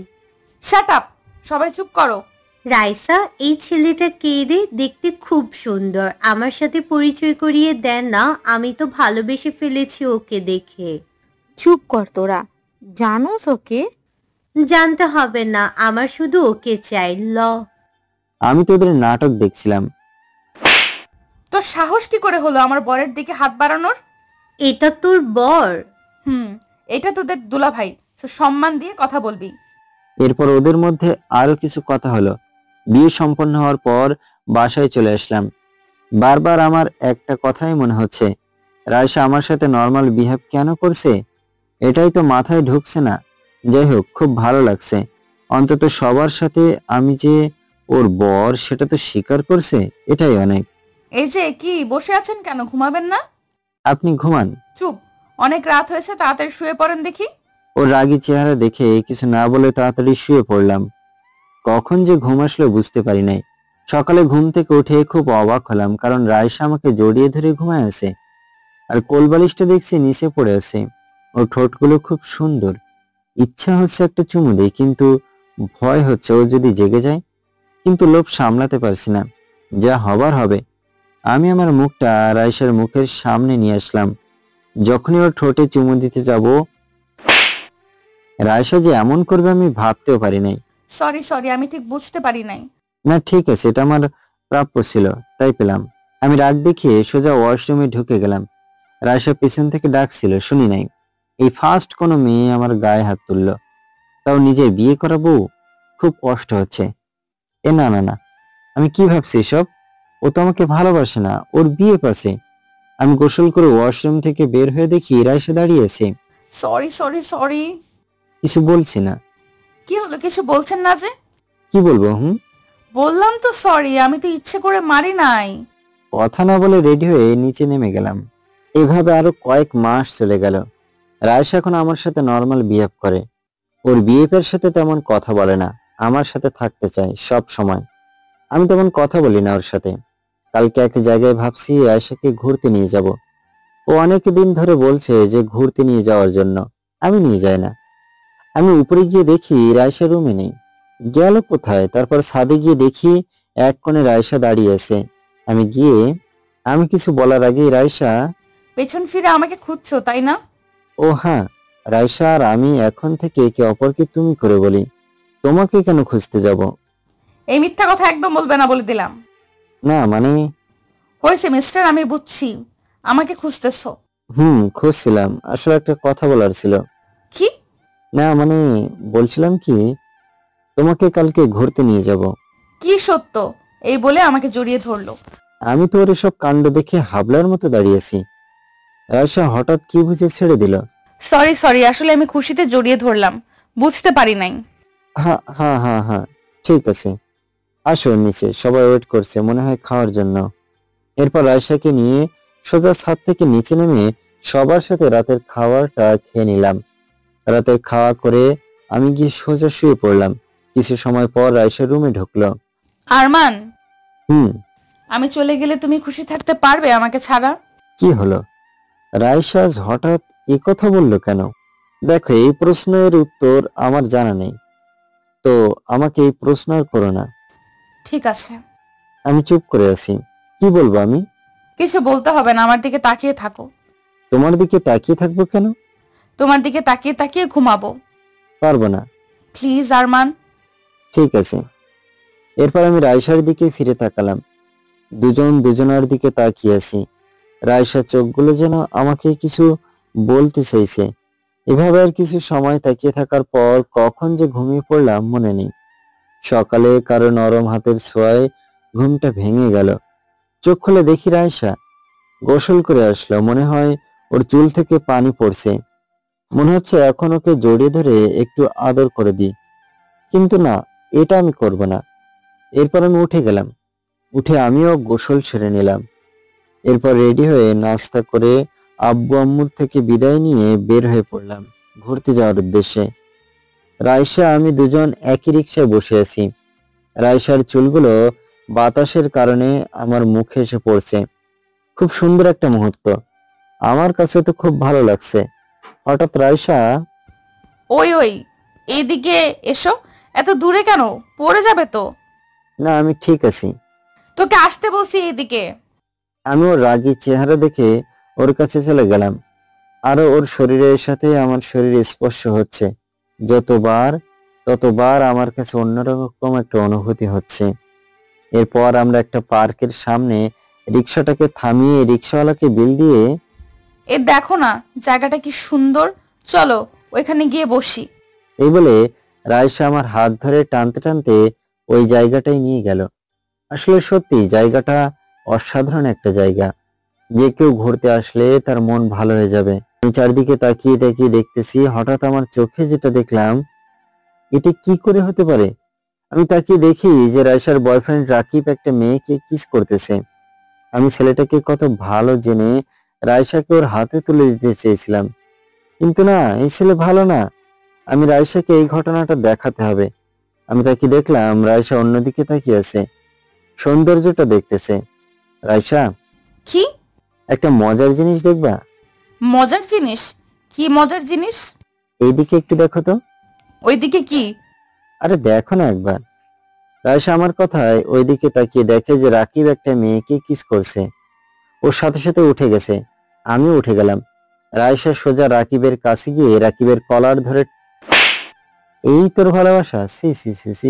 শাট আপ, সবাই চুপ করো। রাইসা, এই ছেলেটা কে রে? দেখতে খুব সুন্দর, আমার সাথে পরিচয় করিয়ে দেন না, আমি তো ভালোবেসে ফেলেছি ওকে দেখে। চুপ কর তোরা, জানোস ওকে? জানতে হবে না, আমার শুধু ওকে চাই। আমি তো ওদের নাটক দেখছিলাম। তোর সাহস কি করে হলো আমার বরের দিকে হাত বাড়ানোর? এটা তোর বর? এটা তোদের দুলাভাই, তো সম্মান দিয়ে কথা বলবি। এরপর ওদের মধ্যে আরো কিছু কথা হলো। বিয়ে সম্পন্ন হওয়ার পর বাসায় চলে আসলাম। বারবার আমার একটা কথাই মনে হচ্ছে, রাইসা আমার সাথে নর্মাল বিহেভ কেন করছে? এটাই তো মাথায় ঢুকছে না। যাই হোক, খুব ভালো লাগছে। অন্তত সবার সাথে আমি যে ওর বর সেটা তো স্বীকার করছে, এটাই অনেক। এই যে কি বসে আছেন কেন? ঘুমাবেন না? আপনি ঘুমান। চুপ, অনেক রাত হয়েছে, তাড়াতাড়ি শুয়ে পড়েন দেখি। ওর রাগী চেহারা দেখে কিছু না বলে তাড়াতাড়ি শুয়ে পড়লাম। কখন যে ঘুম আসলো বুঝতে পারি নাই। সকালে ঘুম থেকে উঠে খুব অবাক হলাম, কারণ রাইসা আমাকে জড়িয়ে ধরে ঘুমায় আছে, আর কোলবালিশটা দেখছি নিচে পড়ে আছে। ওর ঠোঁটগুলো খুব সুন্দর। ইচ্ছা হচ্ছে একটা চুমু দেই, কিন্তু ভয় হচ্ছে ও যদি জেগে যায়। কিন্তু লোভ সামলাতে পারছি না। যা হবার হবে। আমি আমার মুখটা রাইসার মুখের সামনে নিয়ে আসলাম। যখনই ওর ঠোঁটে চুমু দিতে যাব, রাইসা যে এমন করবে আমি ভাবতেও পারি নাই। সরি, আমি ঠিক বুঝতে পারি নাই। না ঠিক আছে, এটা আমার প্রাপ্য ছিল, তাই পেলাম। আমি রাগ দেখিয়ে সোজা ওয়াশরুমে ঢুকে গেলাম। রাইসা পিছন থেকে ডাকছিল, শুনি নাই। এই ফার্স্ট কোনো মেয়ে আমার গায়ে হাত তুললো, তাও নিজের বিয়ে করা বউ। খুব কষ্ট হচ্ছে। না না না, আমি কি ভাবছি সব? ও তো আমাকে ভালোবাসে না, ওর বিয়ে পাশে। আমি গোসল করে ওয়াশরুম থেকে বের হয়ে দেখি রাইসা দাঁড়িয়ে আছে। সরি। কিছু বলছি না। কি হলো, কিছু বলছেন না যে? কি বলবো? বললাম তো সরি, আমি তো ইচ্ছে করে মারি নাই। কথা না বলে রেডি হয়ে নিচে নেমে গেলাম। এভাবে আরো কয়েক মাস চলে গেল। রাইসা এখন আমার সাথে নর্মাল বিহেভ করে। ওর বিএফের সাথে তেমন কথা বলে না, আমার সাথে থাকতে চায় সব সময়। আমি তেমন কথা বলি না ওর সাথে। কালকে এক জায়গায় ভাবছি রাইসাকে ঘুরতে নিয়ে যাব। ও অনেক দিন ধরে বলছে যে ঘুরতে নিয়ে যাওয়ার জন্য, আমি নিয়ে যাই না। আমি উপরে গিয়ে দেখি রাইসা রুমে নেই। গেল কোথায়? তারপর ছাদে গিয়ে দেখি এক কোণে রাইসা দাঁড়িয়ে আছে। আমি কিছু বলার আগেই রাইসা, পেছন ফিরে আমাকে খুঁজছো তাই না? ও হ্যাঁ, রাইসা আর আমি এখন থেকে একে অপরকে তুমি করে বলি। তোমাকে কেন খুঁজতে যাব? এই মিথ্যা কথা একদম বলবে না বলে দিলাম। না মানে? হয়েছে মিস্টার, আমি বুঝছি আমাকে খুঁজতেছো। খুঁজছিলাম, আসলে একটা কথা বলার ছিল। কি? না মানে বলছিলাম কি, তোমাকে কালকে ঘুরতে নিয়ে যাব। কি সত্য? এই বলে আমাকে জড়িয়ে ধরলো। আমি তো ওর এসব কাণ্ড দেখে হাবলার মতো দাঁড়িয়েছি। রাইসা হঠাৎ কি বুঝে ছেড়ে দিল। সরি, আসলে আমি খুশিতে জড়িয়ে ধরলাম, বুঝতে পারি নাই। হ্যাঁ, ঠিক আছে, আসো নিচে, সবাই ওয়েট করছে মনে হয় খাওয়ার জন্য। এরপর রাইসাকে নিয়ে সোজা ছাদ থেকে নিচে নেমে সবার সাথে রাতের খাবারটা খেয়ে নিলাম। রাতের খাওয়া করে আমি গিয়ে সোজা শুয়ে পড়লাম। কিছু সময় পর রাইসা রুমে ঢুকলো। আরমান, হুম আমি চলে গেলে তুমি খুশি থাকতে পারবে আমাকে ছাড়া? কি হলো? রাইসা হঠাৎ এ কথা বললো কেন? দেখো, এই প্রশ্নের উত্তর আমার জানা নেই, তো আমাকে এই প্রশ্ন আর করো না। ঠিক আছে। আমি চুপ করে আছি। কি বলবো আমি? কিছু বলতে হবে না, আমার দিকে তাকিয়ে থাকো। তোমার দিকে তাকিয়ে থাকবো কেন? তোমার দিকে তাকিয়ে তাকিয়ে ঘুমাবো। পারবো না। প্লিজ আরমান। ঠিক আছে। এরপর আমি রাইসার দিকে ফিরে তাকালাম। দুজন দুজনার দিকে তাকিয়ে আছি। রাইসার চোখগুলো যেন আমাকে কিছু বলতে চাইছে। এভাবে আর কিছু সময় তাকিয়ে থাকার পর কখন যে ঘুমিয়ে পড়লাম মনে নেই। সকালে কারো নরম হাতের ছোঁয়ায় ঘুমটা ভেঙে গেল। চোখ খুলে দেখি রাইসা গোসল করে আসলো। মনে হয় ওর চুল থেকে পানি পড়ছে। মনে হচ্ছে এখন ওকে জড়িয়ে ধরে একটু আদর করে দিই, কিন্তু না, এটা আমি করব না। এরপর আমি উঠে গেলাম। উঠে আমিও গোসল সেরে নিলাম। এরপর রেডি হয়ে নাস্তা করে আব্বু আম্মুর থেকে বিদায় নিয়ে বের হয়ে পড়লাম ঘুরতে যাওয়ার উদ্দেশ্যে। রাইসা আমি দুজন একই রিকশায় বসে আছি। রাইসার চুলগুলো বাতাসের কারণে আমার মুখে এসে পড়ছে। খুব সুন্দর একটা মুহূর্ত। আমার কাছে তো খুব ভালো লাগছে। হঠাৎ রাইসা, ওই ওই এইদিকে এসো। এত দূরে কেন? পড়ে যাবে তো। না আমি ঠিক আছি। তোকে আসতে বলছি এইদিকে। আমি ওর রাগী চেহারা দেখে ওর কাছে চলে গেলাম। আরো ওর শরীরের সাথে আমার শরীর স্পর্শ হচ্ছে। ততবার আমার কাছে অন্যরকম একটা অনুভূতি হচ্ছে। এরপর আমরা একটা পার্কের সামনে রিক্সাটাকে থামিয়ে রিক্সাওয়ালাকে বিল দিয়ে, এ দেখো না জায়গাটা কি সুন্দর, চলো ওইখানে গিয়ে বসি। এই বলে রাইসা আমার হাত ধরে টানতে টানতে ওই জায়গাটাই নিয়ে গেল। আসলে সত্যি জায়গাটা অসাধারণ একটা জায়গা। যে কেউ ঘুরতে আসলে তার মন ভালো হয়ে যাবে। আমি চারদিকে তাকিয়ে তাকিয়ে দেখতেছি, হঠাৎ আমার চোখে যেটা দেখলাম, এটা কি করে হতে পারে? আমি তাকিয়ে দেখি যে রাইসার বয়ফ্রেন্ড রাকিব একটা মেয়েকে কিস করতেছে। আমি ছেলেটাকে কত ভালো জেনে রাইসাকে ওর হাতে তুলে দিতে চেয়েছিলাম, কিন্তু না, এই ছেলে ভালো না। আমি রাইসাকে এই ঘটনাটা দেখাতে হবে। আমি তাকে দেখলাম রাইসা অন্যদিকে তাকিয়ে আছে, সৌন্দর্যটা দেখতেছে। রাইসা, কি একটা মজার জিনিস দেখবা? মজার জিনিস? কি মজার জিনিস? এইদিকে একটু দেখো তো। ওইদিকে কি? আরে দেখো না একবার। রাইসা আমার কথায় ওইদিকে তাকিয়ে দেখে যে রাকিব একটা মেয়েকে কিস করছে। ওর সাথে সাথে উঠে গেছে। আমি উঠে গেলাম। রাইসা সোজা রাকিবের কাছে গিয়ে রাকিবের কলার ধরে, এই তোর ভালোবাসা? সি সি সি সি,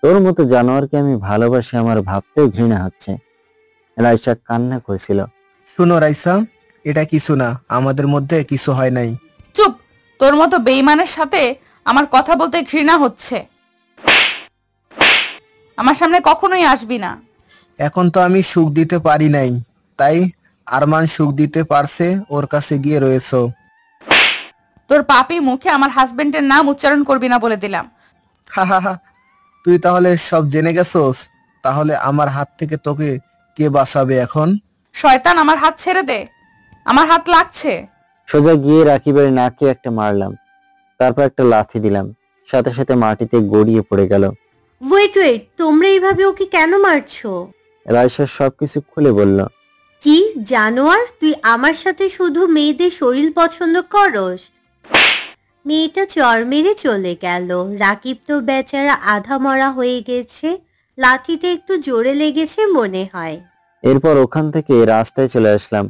তোর মতো জানোয়ারকে আমি ভালোবাসি, আমার ভাবতেও ঘৃণা হচ্ছে। রাইসা কান্না করছিল। শুনো রাইসা, এটা কিছু না, আমাদের মধ্যে কিছু হয় নাই। চুপ, তোর মতো বেঈমানের সাথে আমার কথা বলতে ঘৃণা হচ্ছে। আমার সামনে কখনোই আসবি না। এখন তো আমি সুখ দিতে পারি নাই, তাই আরমান সুখ দিতে পারছে, ওর কাছে গিয়ে রয়েছো। তোর পাপি মুখে আমার হাজবেন্ডের নাম উচ্চারণ করবি না বলে দিলাম। হা হা হা, তুই তাহলে সব জেনে গেছোস? তাহলে আমার হাত থেকে তোকে কে বাঁচাবে এখন? শয়তান, আমার হাত ছেড়ে দে, আমার হাত লাগছে। সোজা গিয়ে রাকিবের নাকে একটা মারলাম, তারপর একটা লাথি দিলাম, সাথে সাথে মাটিতে গড়িয়ে পড়ে গেল। ওয়েট, তোমরা এইভাবে ওকে কেন মারছো? রাইসা সবকিছু খুলে বলল। কি জানোয়ার, তুই আমার সাথে শুধু মেয়েদের শরীর পছন্দ করস? মেয়েটা চর মেরে চলে গেল। রাকিব তো বেচারা আধা মরা হয়ে গেছে, লাঠিটা একটু জোরে লেগেছে মনে হয়। এরপর ওখান থেকে রাস্তায় চলে আসলাম।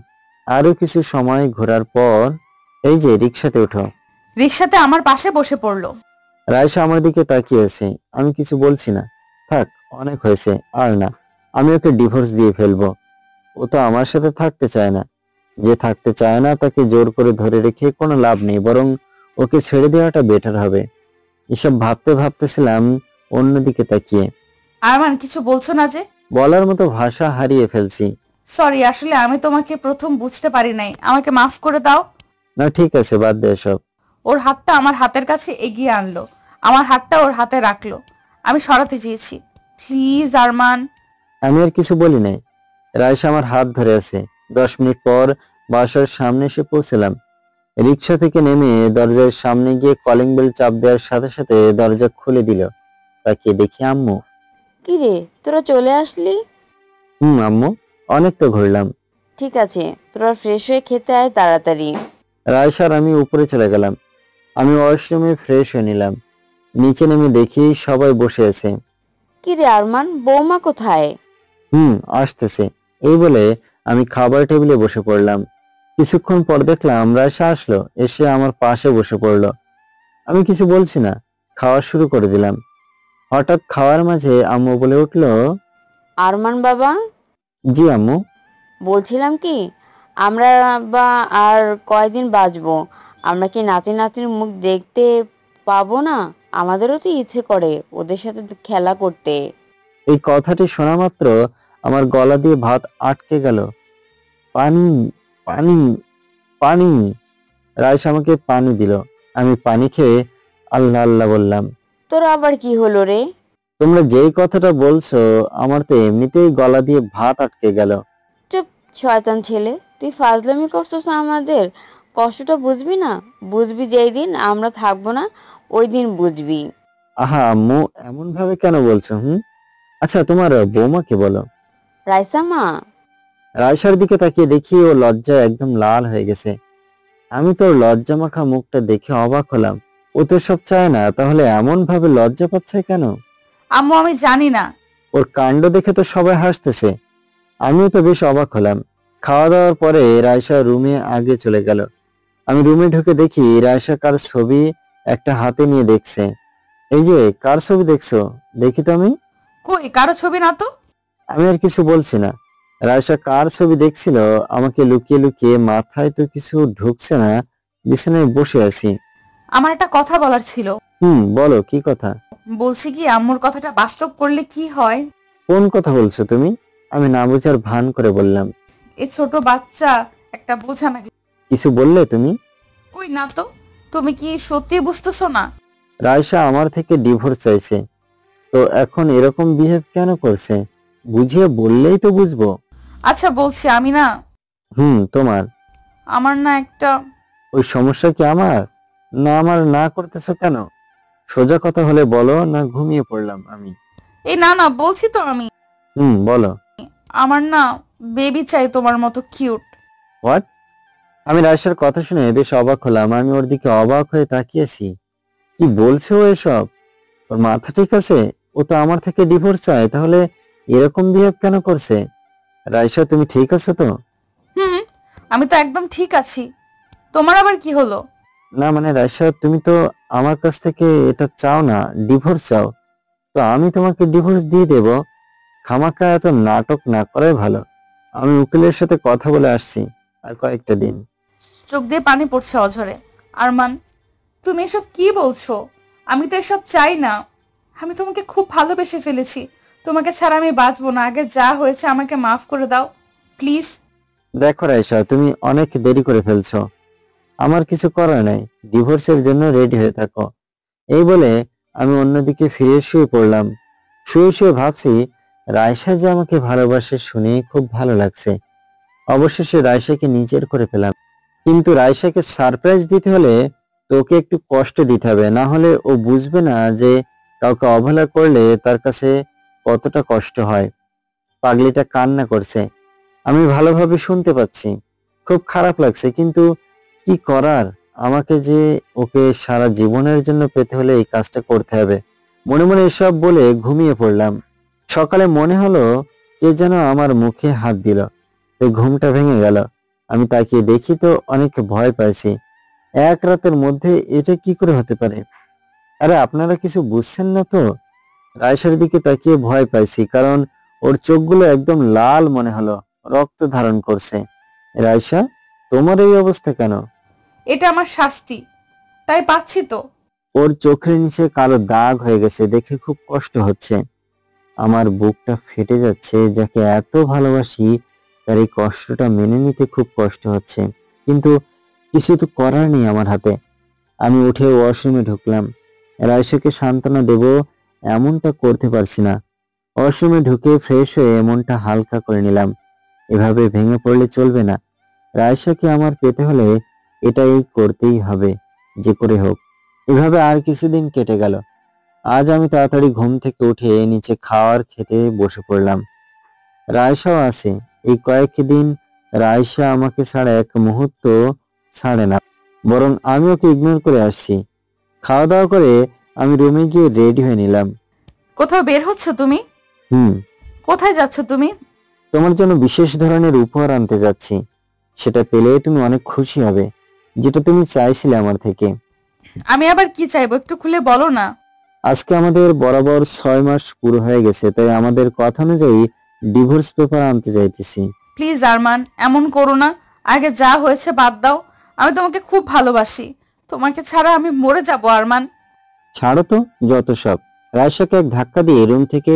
আরো কিছু সময় ঘোরার পর এই যে রিক্সাতে উঠো। রিক্সাতে আমার পাশে বসে পড়লো। রাইসা আমার দিকে তাকিয়ে আছে। আমি কিছু বলছি না। থাক, অনেক হয়েছে, আর না। আমি ওকে ডিভোর্স দিয়ে ফেলবো। ও তো আমার সাথে থাকতে চায় না। যে থাকতে চায় না তাকে জোর করে ধরে রেখে কোনো লাভ নেই, বরং ওকে ছেড়ে দেওয়াটা বেটার হবে। এসব ভাবতে ভাবতেছিলাম অন্যদিকে তাকিয়ে। আরমান, কিছু বলছো না যে? বলার মতো ভাষা হারিয়ে ফেলছি। সরি, আসলে আমি তোমাকে প্রথম বুঝতে পারি নাই, আমাকে মাফ করে দাও। না ঠিক আছে, বাদ দে এসব। ওর হাতটা আমার হাতের কাছে এগিয়ে আনলো, আমার হাতটা ওর হাতে রাখলো। আমি সরাতে চেয়েছি। প্লিজ আরমান। আমি আর কিছু বলি নাই। রাইসা আমার হাত ধরে আছে। 10 মিনিট পর বাসার সামনে এসে পৌঁছলাম। রিক্সা থেকে নেমে দরজার সামনে গিয়ে কলিং বেল চাপ দেওয়ার সাথে সাথে দরজা খুলে দিল। তাকিয়ে দেখি আম্মু। কি রে, তোরা চলে আসলি? আম্মু, অনেক তো ঘুরলাম। ঠিক আছে, তোরা ফ্রেশ হয়ে খেতে আয় তাড়াতাড়ি। রাইসার আমি উপরে চলে গেলাম। আমি ওয়াশরুমে ফ্রেশ হয়ে নিলাম। নিচে নেমে দেখি সবাই বসে আছে। কি রে আরমান, বৌমা কোথায়? আসতেছে। এই বলে আমি খাবার টেবিলে বসে পড়লাম। কিছুক্ষণ পর দেখলাম রায়সা আসলো, এসে আমার পাশে বসে পড়লো। আমি কিছু বলছি না, খাওয়া শুরু করে দিলাম। হঠাৎ খাওয়ার মাঝে আম্মু বলে উঠলো, আরমান বাবা, জি আম্মু। বলছিলাম কি, আমরা বা আর কয়দিন বাঁচবো? আমরা কি নাতি নাতির মুখ দেখতে পাবো না? আমাদেরও তো ইচ্ছে করে ওদের সাথে খেলা করতে। এই কথাটি শোনা মাত্র আমার গলা দিয়ে ভাত আটকে গেল। পানি, পানি, পানি। রাইস আমাকে পানি দিল। আমি পানি খেয়ে আল্লাহ আল্লাহ বললাম। তোর আবার কি হলো রে? তোমরা যেই কথাটা বলছো, আমার তো এমনিতেই গলা দিয়ে ভাত আটকে গেল। চুপ, শয়তান ছেলে, তুই ফাজলামি করছিস আমাদের। কষ্টটা বুঝবি না? বুঝবি যেই দিন আমরা থাকবো না, ওই দিন বুঝবি। আহা আম্মু, এমন ভাবে কেন বলছো? আচ্ছা, তোমার বৌমাকে বলো। রাইসা মা? রায়সার দিকে তাকিয়ে দেখি ও লজ্জায় একদম লাল হয়ে গেছে। আমি তোর লজ্জা মাখা মুখটা দেখে অবাক হলাম। ও তো সব চায় না, তাহলে এমন ভাবে লজ্জা পাচ্ছে কেন? আম্মু আমি জানি না। ওর কাণ্ড দেখে তো সবাই হাসতেছে, আমিও তো বেশ অবাক হলাম। খাওয়া দাওয়ার পরে রায়সা রুমে আগে চলে গেল। আমি রুমে ঢুকে দেখি রায়সা কার ছবি একটা হাতে নিয়ে দেখছে। এই যে, কার ছবি দেখছো? দেখি তো আমি। কই, কারো ছবি না তো। আমি আর কিছু বলছি না। রায়সা কার ছবি দেখছিল আমাকে লুকিয়ে লুকিয়ে, মাথায় তো কিছু ঢুকছে না, বিছানায় বসে আছি। আমার একটা কথা বলার ছিল। বলো, কি কথা? বলছি কি, আম্মুর কথাটা বাস্তব করলে কি হয়? কোন কথা বলছো তুমি? আমি না বুঝার ভান করে বললাম। এই ছোট বাচ্চা একটা বোঝা নাকি? কিছু বললে তুমি? কই না তো। তুমি কি সত্যি বুঝতেছো না? রায়সা আমার থেকে ডিভোর্স চাইছে, তো এখন এরকম বিহেভ কেন করছে? বুঝিয়ে বললেই তো বুঝবো। আচ্ছা বলছি, আমি না, তোমার। আমার না একটা। ওই সমস্যা কি আমার? না আমার না করতেছো কেন? সোজা কথা হলে বলো, না ঘুমিয়ে পড়লাম আমি? এই না না, বলছি তো আমি। বলো। আমার না বেবি চাই, তোমার মতো কিউট। হোয়াট? আমি রায়সার কথা শুনে বেশ অবাক হলাম। আমি ওর দিকে অবাক হয়ে তাকিয়েছি। কি বলছে ও এসব? ওর মাথা ঠিক আছে? ও তো আমার থেকে ডিভোর্স চায়, তাহলে এরকম বিহেভ কেন করছে? রায়সা, তুমি ঠিক আছো তো? আমি তো একদম ঠিক আছি। তোমার আবার কি হলো? না মানে রায়সা, তুমি তো আমার কাছ থেকে এটা চাও না, ডিভোর্স চাও। তো আমি তোমাকে ডিভোর্স দিয়ে দেব। খামাখা এত নাটক না করাই ভালো। আমি উকিলের সাথে কথা বলে আসছি, আর কয়েকটা দিন। চোখ দিয়ে পানি পড়ছে অঝরে। আরমান, তুমি এসব কি বলছো? আমি তো এসব চাই না। আমি তোমাকে খুব ভালোবেসে ফেলেছি। তোমাকে ছাড়া আমি বাঁচবো না। আগে যা হয়েছে আমাকে মাফ করে দাও প্লিজ। দেখো রায়সা, তুমি অনেক দেরি করে ফেলছো। আমার কিছু করার নাই, ডিভোর্সের জন্য রেডি হয়ে থাকো। এই বলে আমি অন্যদিকে ফিরে শুয়ে পড়লাম। শুয়ে শুয়ে ভাবছি, রায়সা যে আমাকে ভালোবাসে শুনে খুব ভালো লাগছে। অবশেষে রায়সাকে নিজের করে পেলাম। কিন্তু রায়সাকে সারপ্রাইজ দিতে হলে তোকে একটু কষ্ট দিতে হবে, না হলে ও বুঝবে না যে কাউকে অবহেলা করলে তার কাছে কতটা কষ্ট হয়। পাগলিটা কান্না করছে, আমি ভালোভাবে শুনতে পাচ্ছি। খুব খারাপ লাগছে, কিন্তু কি করার? আমাকে যে ওকে সারা জীবনের জন্য পেতে হলে এই কাজটা করতে হবে। মনে মনে এসব বলে ঘুমিয়ে পড়লাম। সকালে মনে হলো কে যেন আমার মুখে হাত দিল, এই ঘুমটা ভেঙে গেল। আমি তাকিয়ে দেখি তো অনেক ভয় পাইছি। এক রাতের মধ্যে এটা কি করে হতে পারে? আরে আপনারা কিছু বুঝছেন না তো? রায়সার দিকে তাকিয়ে ভয় পাইছি, কারণ ওর চোখগুলো একদম লাল মনে হলো, রক্ত ধারণ করছে। রায়সা, তোমার এই অবস্থা কেন? এটা আমার শাস্তি, তাই পাচ্ছি তো। ওর চোখের নিচে কালো দাগ হয়ে গেছে, দেখে খুব কষ্ট হচ্ছে। আমার বুকটা ফেটে যাচ্ছে। যাকে এত ভালোবাসি তার এই কষ্টটা মেনে নিতে খুব কষ্ট হচ্ছে, কিন্তু কিছু তো করার নেই আমার হাতে। আমি উঠে ওয়াশরুমে ঢুকলাম। রায়সাকে সান্ত্বনা দেব এমনটা করতে পারছি না। ওয়াশরুমে ঢুকে ফ্রেশ হয়ে মনটা হালকা করে নিলাম। এভাবে ভেঙে পড়লে চলবে না। রায়সাকে আমার পেতে হলে এটাই করতেই হবে, যে করে হোক। এভাবে আর কিছুদিন কেটে গেল। আজ আমি তাড়াতাড়ি ঘুম থেকে উঠে নিচে খাওয়ার খেতে বসে পড়লাম। রায়সাও আছে। এই কয়েকদিন রায়সা আমাকে ছাড়া এক মুহূর্ত ছাড়ে না, বরং আমি ওকে ইগনোর করে আসছি। খাওয়া দাওয়া করে আমি রুমে গিয়ে রেডি হয়ে নিলাম। কোথাও বের হচ্ছ তুমি? হুম। কোথায় যাচ্ছ তুমি? তোমার জন্য বিশেষ ধরনের উপহার আনতে যাচ্ছি। সেটা পেলে তুমি অনেক খুশি হবে, যেটা তুমি চাইছিলে আমার থেকে। আমি আবার কি চাইবো একটু খুলে বলো না। আজকে আমাদের বরাবর 6 মাস পুরো হয়ে গেছে, তাই আমাদের কথা অনুযায়ী ডিভোর্স পেপার আনতে যাইতেছি। প্লিজ আরমান, এমন করো না। আগে যা হয়েছে বাদ দাও। আমি তোমাকে খুব ভালোবাসি। তোমাকে ছাড়া আমি মরে যাব আরমান। ছাড়ো তো যত সব। রায়শাকে এক ধাক্কা দিয়ে রুম থেকে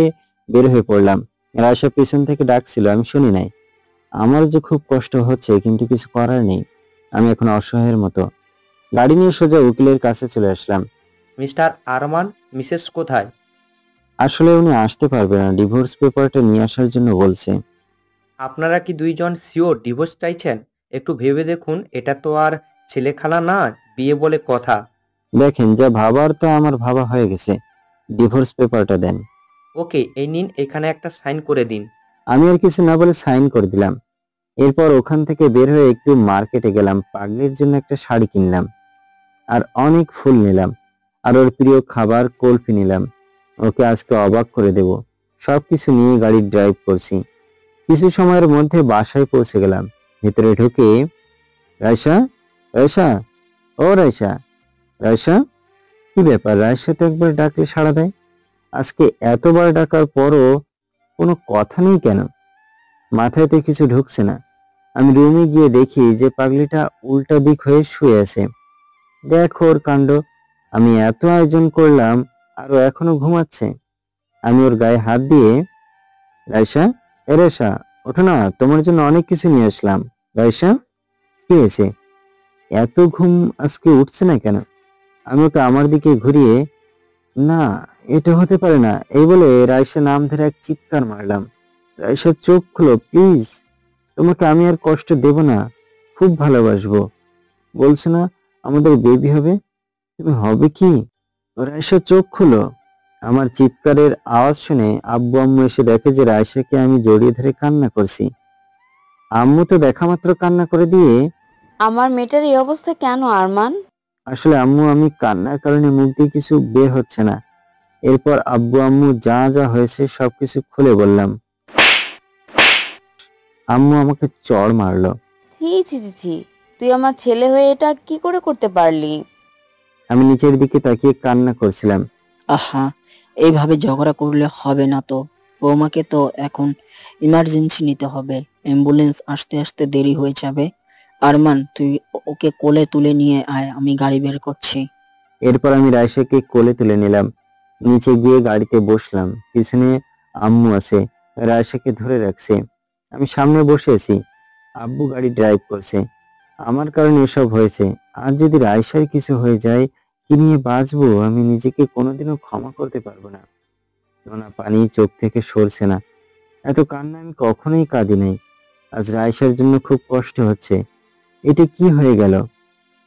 বের হয়ে পড়লাম। রায়শা পিছন থেকে ডাকছিল, আমি শুনি নাই। আমার যে খুব কষ্ট হচ্ছে, কিন্তু কিছু করার নেই। আমি এখন অসহায়ের মতো। গাড়ি নিয়ে সোজা উকিলের কাছে চলে আসলাম। মিস্টার আরমান, মিসেস কোথায়? আসলে উনি আসতে পারবে না, ডিভোর্স পেপারটা নিয়ে আসার জন্য বলছে। আপনারা কি দুইজন শিওর ডিভোর্স চাইছেন? একটু ভেবে দেখুন, এটা তো আর ছেলেখেলা না, বিয়ে বলে কথা। দেখেন, যা ভাবার তা আমার ভাবা হয়ে গেছে। ডিভোর্স পেপারটা দেন। ওকে, এই নিন, এখানে একটা সাইন করে দিন। আমি আর কিছু না বলে সাইন করে দিলাম। এরপর ওখান থেকে বের হয়ে একটু মার্কেটে গেলাম, পাগলির জন্য একটা শাড়ি কিনলাম আর অনেক ফুল নিলাম, আর ওর প্রিয় খাবার কুলফি নিলাম। ওকে আজকে অবাক করে দেব। সবকিছু নিয়ে গাড়ি ড্রাইভ করছি। কিছু সময়ের মধ্যে বাসায় পৌঁছে গেলাম। ভিতরে ঢুকে, রায়শা, রায়শা, ও রায়শা, রায়শা। কি ব্যাপার, রায়শা তো একবার ডাকলে সাড়া দেয়, আজকে এতবার ডাকার পরও কোনো কথা নেই কেন? মাথায় তো কিছু ঢুকছে না। আমি রুমে গিয়ে দেখি যে পাগলিটা উল্টা দিক হয়ে শুয়ে আছে। দেখো ওর কাণ্ড, আমি এত আয়োজন করলাম আর ও এখনো ঘুমাচ্ছে। আমি ওর গায়ে হাত দিয়ে, রায়শা, এ রায়শা, ওঠো না, তোমার জন্য অনেক কিছু নিয়ে আসলাম। রায়শা, কি হয়েছে, এত ঘুম আজকে উঠছে না কেন? আমি ওকে আমার দিকে ঘুরিয়ে, না এটা হতে পারে না, এই বলে রায়শা নাম ধরে এক চিৎকার মারলাম। রায়শা, চোখ খুলো প্লিজ, তোমাকে আমি আর কষ্ট দেব না, খুব ভালোবাসবো। বলছো না আমাদের বেবি হবে? তুমি হবে কি? রায়শা, চোখ খুলো। আমার চিৎকারের আওয়াজ শুনে আব্বু আম্মু এসে দেখে যে রায়শাকে আমি জড়িয়ে ধরে কান্না করছি। আম্মু তো দেখা মাত্র কান্না করে দিয়ে, আমার মেয়েটার এই অবস্থা কেন আরমান? আসলে আম্মু, আমি কান্নার কারণে মুখ দিয়ে কিছু বের হচ্ছে না। এরপর আব্বু আম্মু যা যা হয়েছে সবকিছু খুলে বললাম। আম্মু আমাকে চড় মারলো। ছি ছি ছি ছি, তুই আমার ছেলে হয়ে এটা কি করে করতে পারলি? আমি নিচের দিকে তাকিয়ে কান্না করছিলাম। আহা, এইভাবে ঝগড়া করলে হবে না তো। বৌমাকে তো এখন ইমার্জেন্সি নিতে হবে, অ্যাম্বুলেন্স আসতে আসতে দেরি হয়ে যাবে। আরমান, তুই ওকে কোলে তুলে নিয়ে আয়, আমি গাড়ি বের করছি। এরপর আমি রায়শাকে কোলে তুলে নিলাম। নিচে গিয়ে গাড়িতে বসলাম। পিছনে আম্মু আছে, রায়শাকে ধরে রাখছে। আমি সামনে বসে আছি, আব্বু গাড়ি ড্রাইভ করছে। আমার কারণে এসব হয়েছে। আর যদি রায়শার কিছু হয়ে যায়, কি নিয়ে বাঁচবো? আমি নিজেকে কোনোদিনও ক্ষমা করতে পারবো না। নোনা পানি চোখ থেকে সরছে না। এত কান্না আমি কখনোই কাঁদি নাই। আজ রায়শার জন্য খুব কষ্ট হচ্ছে। এটা কি হয়ে গেল?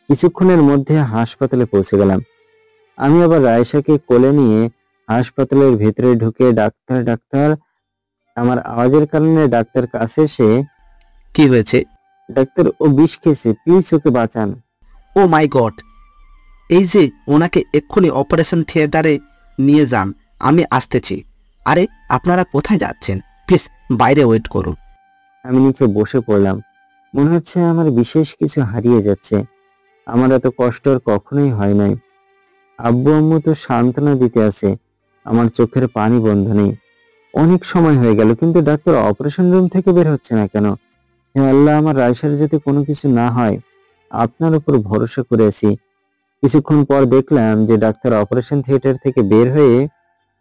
কিছুক্ষণের মধ্যে হাসপাতালে পৌঁছে গেলাম। আমি আবার রায়শাকে কোলে নিয়ে হাসপাতালের ভেতরে ঢুকে, ডাক্তার ডাক্তার, আমার আওয়াজের কারণে ডাক্তার কাছে এসে, কি হয়েছে? ডাক্তার, ও বিষ খেয়েছে, প্লিজ ওকে বাঁচান। ও মাই গড, এই যে, ওনাকে এক্ষুনি অপারেশন থিয়েটারে নিয়ে যান, আমি আসতেছি। আরে আপনারা কোথায় যাচ্ছেন? প্লিজ বাইরে ওয়েট করুন। আমি নিচে বসে পড়লাম। মনে হচ্ছে আমার বিশেষ কিছু হারিয়ে যাচ্ছে। আমার এত কষ্ট আর কখনোই হয় নাই। আব্বু আম্মু তো সান্ত্বনা দিতে আছে। আমার চোখের পানি বন্ধ নেই। অনেক সময় হয়ে গেল, কিন্তু ডাক্তার অপারেশন রুম থেকে বের হচ্ছে না কেন? হে আল্লাহ, আমার রায়শার যাতে কোনো কিছু না হয়, আপনার উপর ভরসা করে আছি। কিছুক্ষণ পর দেখলাম যে ডাক্তার অপারেশন থিয়েটার থেকে বের হয়ে,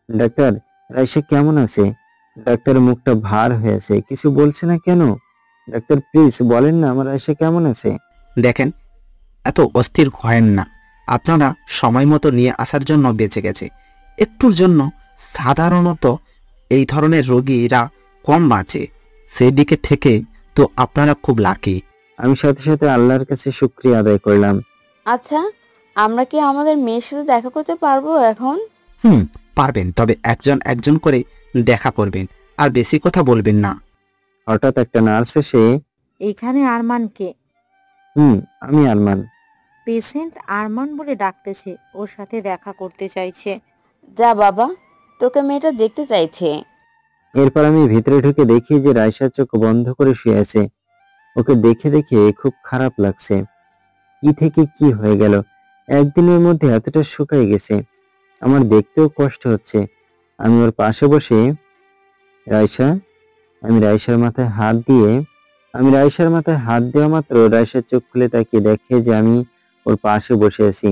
ডাক্তার, রায়শা কেমন আছে? ডাক্তারের মুখটা ভার হয়ে আছে, কিছু বলছে না কেন? ডাক্তার, প্লিজ বলেন না আমার রায়শা কেমন আছে? দেখেন, এত অস্থির হয়েন না, আপনারা সময় মতো নিয়ে আসার জন্য বেঁচে গেছে। একটুর জন্য সাধারণত এই ধরনের রোগীরা কম বাঁচে, সেদিকে থেকে তো আপনারা খুব লাকি। আমি সাথে সাথে আল্লাহর কাছে শুকরিয়া আদায় করলাম। আচ্ছা, আমরা কি আমাদের মেয়ের সাথে দেখা করতে পারবো এখন? পারবেন, তবে একজন একজন করে দেখা করবেন, আর বেশি কথা বলবেন না। হঠাৎ একটা নার্স এসে, এখানে আরমানকে? আমি আরমান। পেশেন্ট আরমান বলে ডাকতেছে, ওর সাথে দেখা করতে চাইছে। যা বাবা, তোকে মেয়েটা দেখতে চাইছে। এরপর আমি ভিতরে ঢুকে দেখি যে রায়শা চোখ বন্ধ করে শুয়ে আছে। ওকে দেখে দেখে খুব খারাপ লাগছে। কি থেকে কি হয়ে গেল, একদিনের মধ্যে এতটা শুকায় গেছে। আমার দেখতেও কষ্ট হচ্ছে। আমি ওর পাশে বসে রাইসা আমি রাইসার মাথায় হাত দিয়ে আমি রাইসার মাথায় হাত দেওয়া মাত্র রাইসার চোখ খুলে তাকিয়ে দেখে যে আমি ওর পাশে বসে আছি।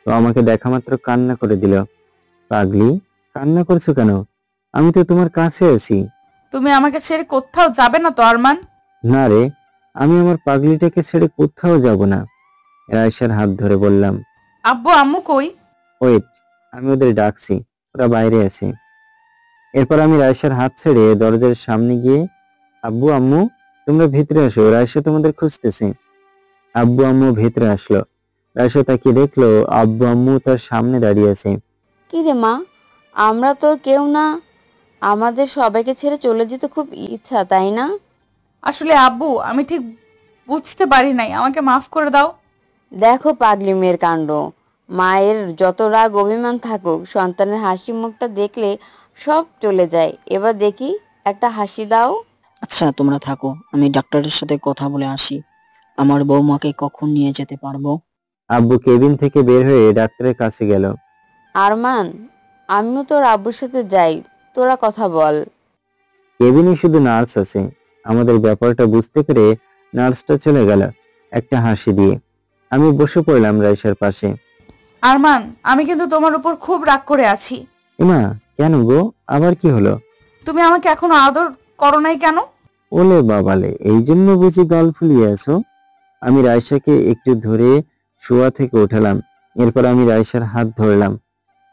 তো আমাকে দেখা মাত্র কান্না করে দিল। পাগলি, কান্না করছো কেন? আমি তো তোমার কাছে আছি। তুমি আমাকে ছেড়ে কোথাও যাবে না তো আরমান? না রে, আমি আমার পাগলিটাকে ছেড়ে কোথাও যাব না। রাইসার হাত ধরে বললাম। আব্বু আম্মু কই? ওয়েট, আমি ওদের ডাকছি, ওরা বাইরে আছে। এরপর আমি রাইসার হাত ছেড়ে দরজার সামনে গিয়ে, আব্বু আম্মু তোমরা ভিতরে আসো, রাইসা তোমাদের খুঁজতেছে। আব্বু আম্মু ভিতরে আসলো। রাইসা তাকিয়ে দেখলো আব্বু আম্মু তার সামনে দাঁড়িয়ে আছে। কি রে মা, আমরা তোর কেউ না, আমাদের সবাইকে ছেড়ে চলে যেতে খুব ইচ্ছা তাই না? আসলে আব্বু আমি ঠিক বুঝতে পারি নাই, আমাকে মাফ করে দাও। দেখো পাগলি মেয়ের কাণ্ড, মায়ের যত রাগ অভিমান থাকুক সন্তানের হাসি মুখটা দেখলে সব চলে যায়। এবার দেখি একটা হাসি দাও। আচ্ছা তোমরা থাকো, আমি ডাক্তারের সাথে কথা বলে আসি। আমার বৌমাকে কখন নিয়ে যেতে পারবো? আব্বু কেবিন থেকে বের হয়ে ডাক্তারের কাছে গেল। আরমান, আমিও তোর আব্বুর সাথে যাই, তোরা কথা বল। কেবিনে শুধু নার্স আছে। আমাদের ব্যাপারটা বুঝতে পেরে নার্সটা চলে গেল একটা হাসি দিয়ে। আমি বসে পড়লাম রাইসার পাশে। আরমান, আমি কিন্তু তোমার উপর খুব রাগ করে আছি। এমা, কেন গো, আবার কি হলো? তুমি আমাকে এখনো আদর করো নাই কেন? ওলে বাবালে, এই জন্য বুঝি গাল ফুলিয়ে আছো? আমি রাইসাকে একটু ধরে শোয়া থেকে উঠালাম। এরপর আমি রাইসার হাত ধরলাম।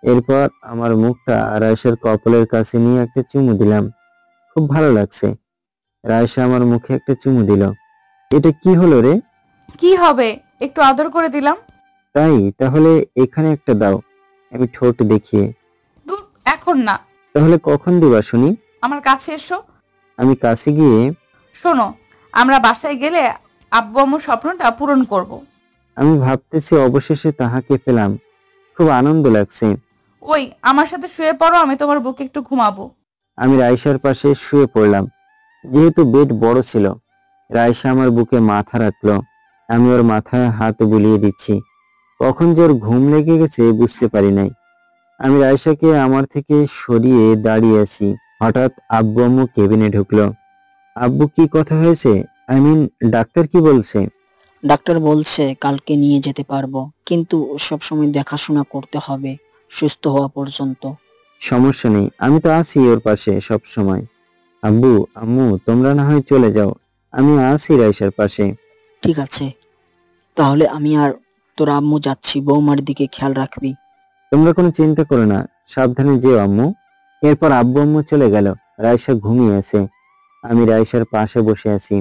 এরপর আমার মুখটা রাইসার কপালের কাছে নিয়ে একটা চুমু দিলাম। খুব ভালো লাগছে। রাইসা আমার মুখে একটা চুমু দিল। এটা কি হলো রে? কি হবে, একটু আদর করে দিলাম। তাই, তাহলে এখানে একটা দাও। আমি ঠোঁট দেখিয়ে। দূর, এখন না। তাহলে কখন দিবা শুনি? আমার কাছে এসো। আমি কাছে গিয়ে, শোনো, আমরা বাসায় গেলে আব্বু আম্মুর স্বপ্নটা পূরণ করব। আমি ভাবতেছি অবশেষে তাহাকে পেলাম। খুব আনন্দ লাগছে। ওই আমার সাথে শুয়ে পড়ো, আমি তোমার বুকে একটু ঘুমাবো। আমি রাইসার পাশে শুয়ে পড়লাম। যেহেতু বেড বড় ছিল, রাইসা আমার বুকে মাথা রাখলো। আমি ওর মাথায় হাত বুলিয়ে দিচ্ছি। কখন যে ওর ঘুম লেগে গেছে বুঝতে পারি নাই। আমি রাইসাকে আমার থেকে সরিয়ে দাঁড়িয়ে আছি। হঠাৎ আব্বু আম্মু কেবিনে ঢুকলো। আব্বু, কি কথা হয়েছে? আই মিন, ডাক্তার কি বলছে? ডাক্তার বলছে কালকে নিয়ে যেতে পারবো, কিন্তু সবসময় দেখাশোনা করতে হবে সুস্থ হওয়া পর্যন্ত। সমস্যা নেই, আমি তো আছি ওর পাশে সব সময়। আব্বু আম্মু তোমরা না হয় চলে যাও, আমি আছি রাইসার পাশে। ঠিক আছে, তাহলে আমি আর তোর আম্মু যাচ্ছি, বৌমার দিকে খেয়াল রাখবি। তোমরা কোনো চিন্তা করো না, সাবধানে যেও আম্মু। এরপর আব্বু আম্মু চলে গেল। রাইসা ঘুমিয়ে আছে। আমি রাইসার পাশে বসে আছি।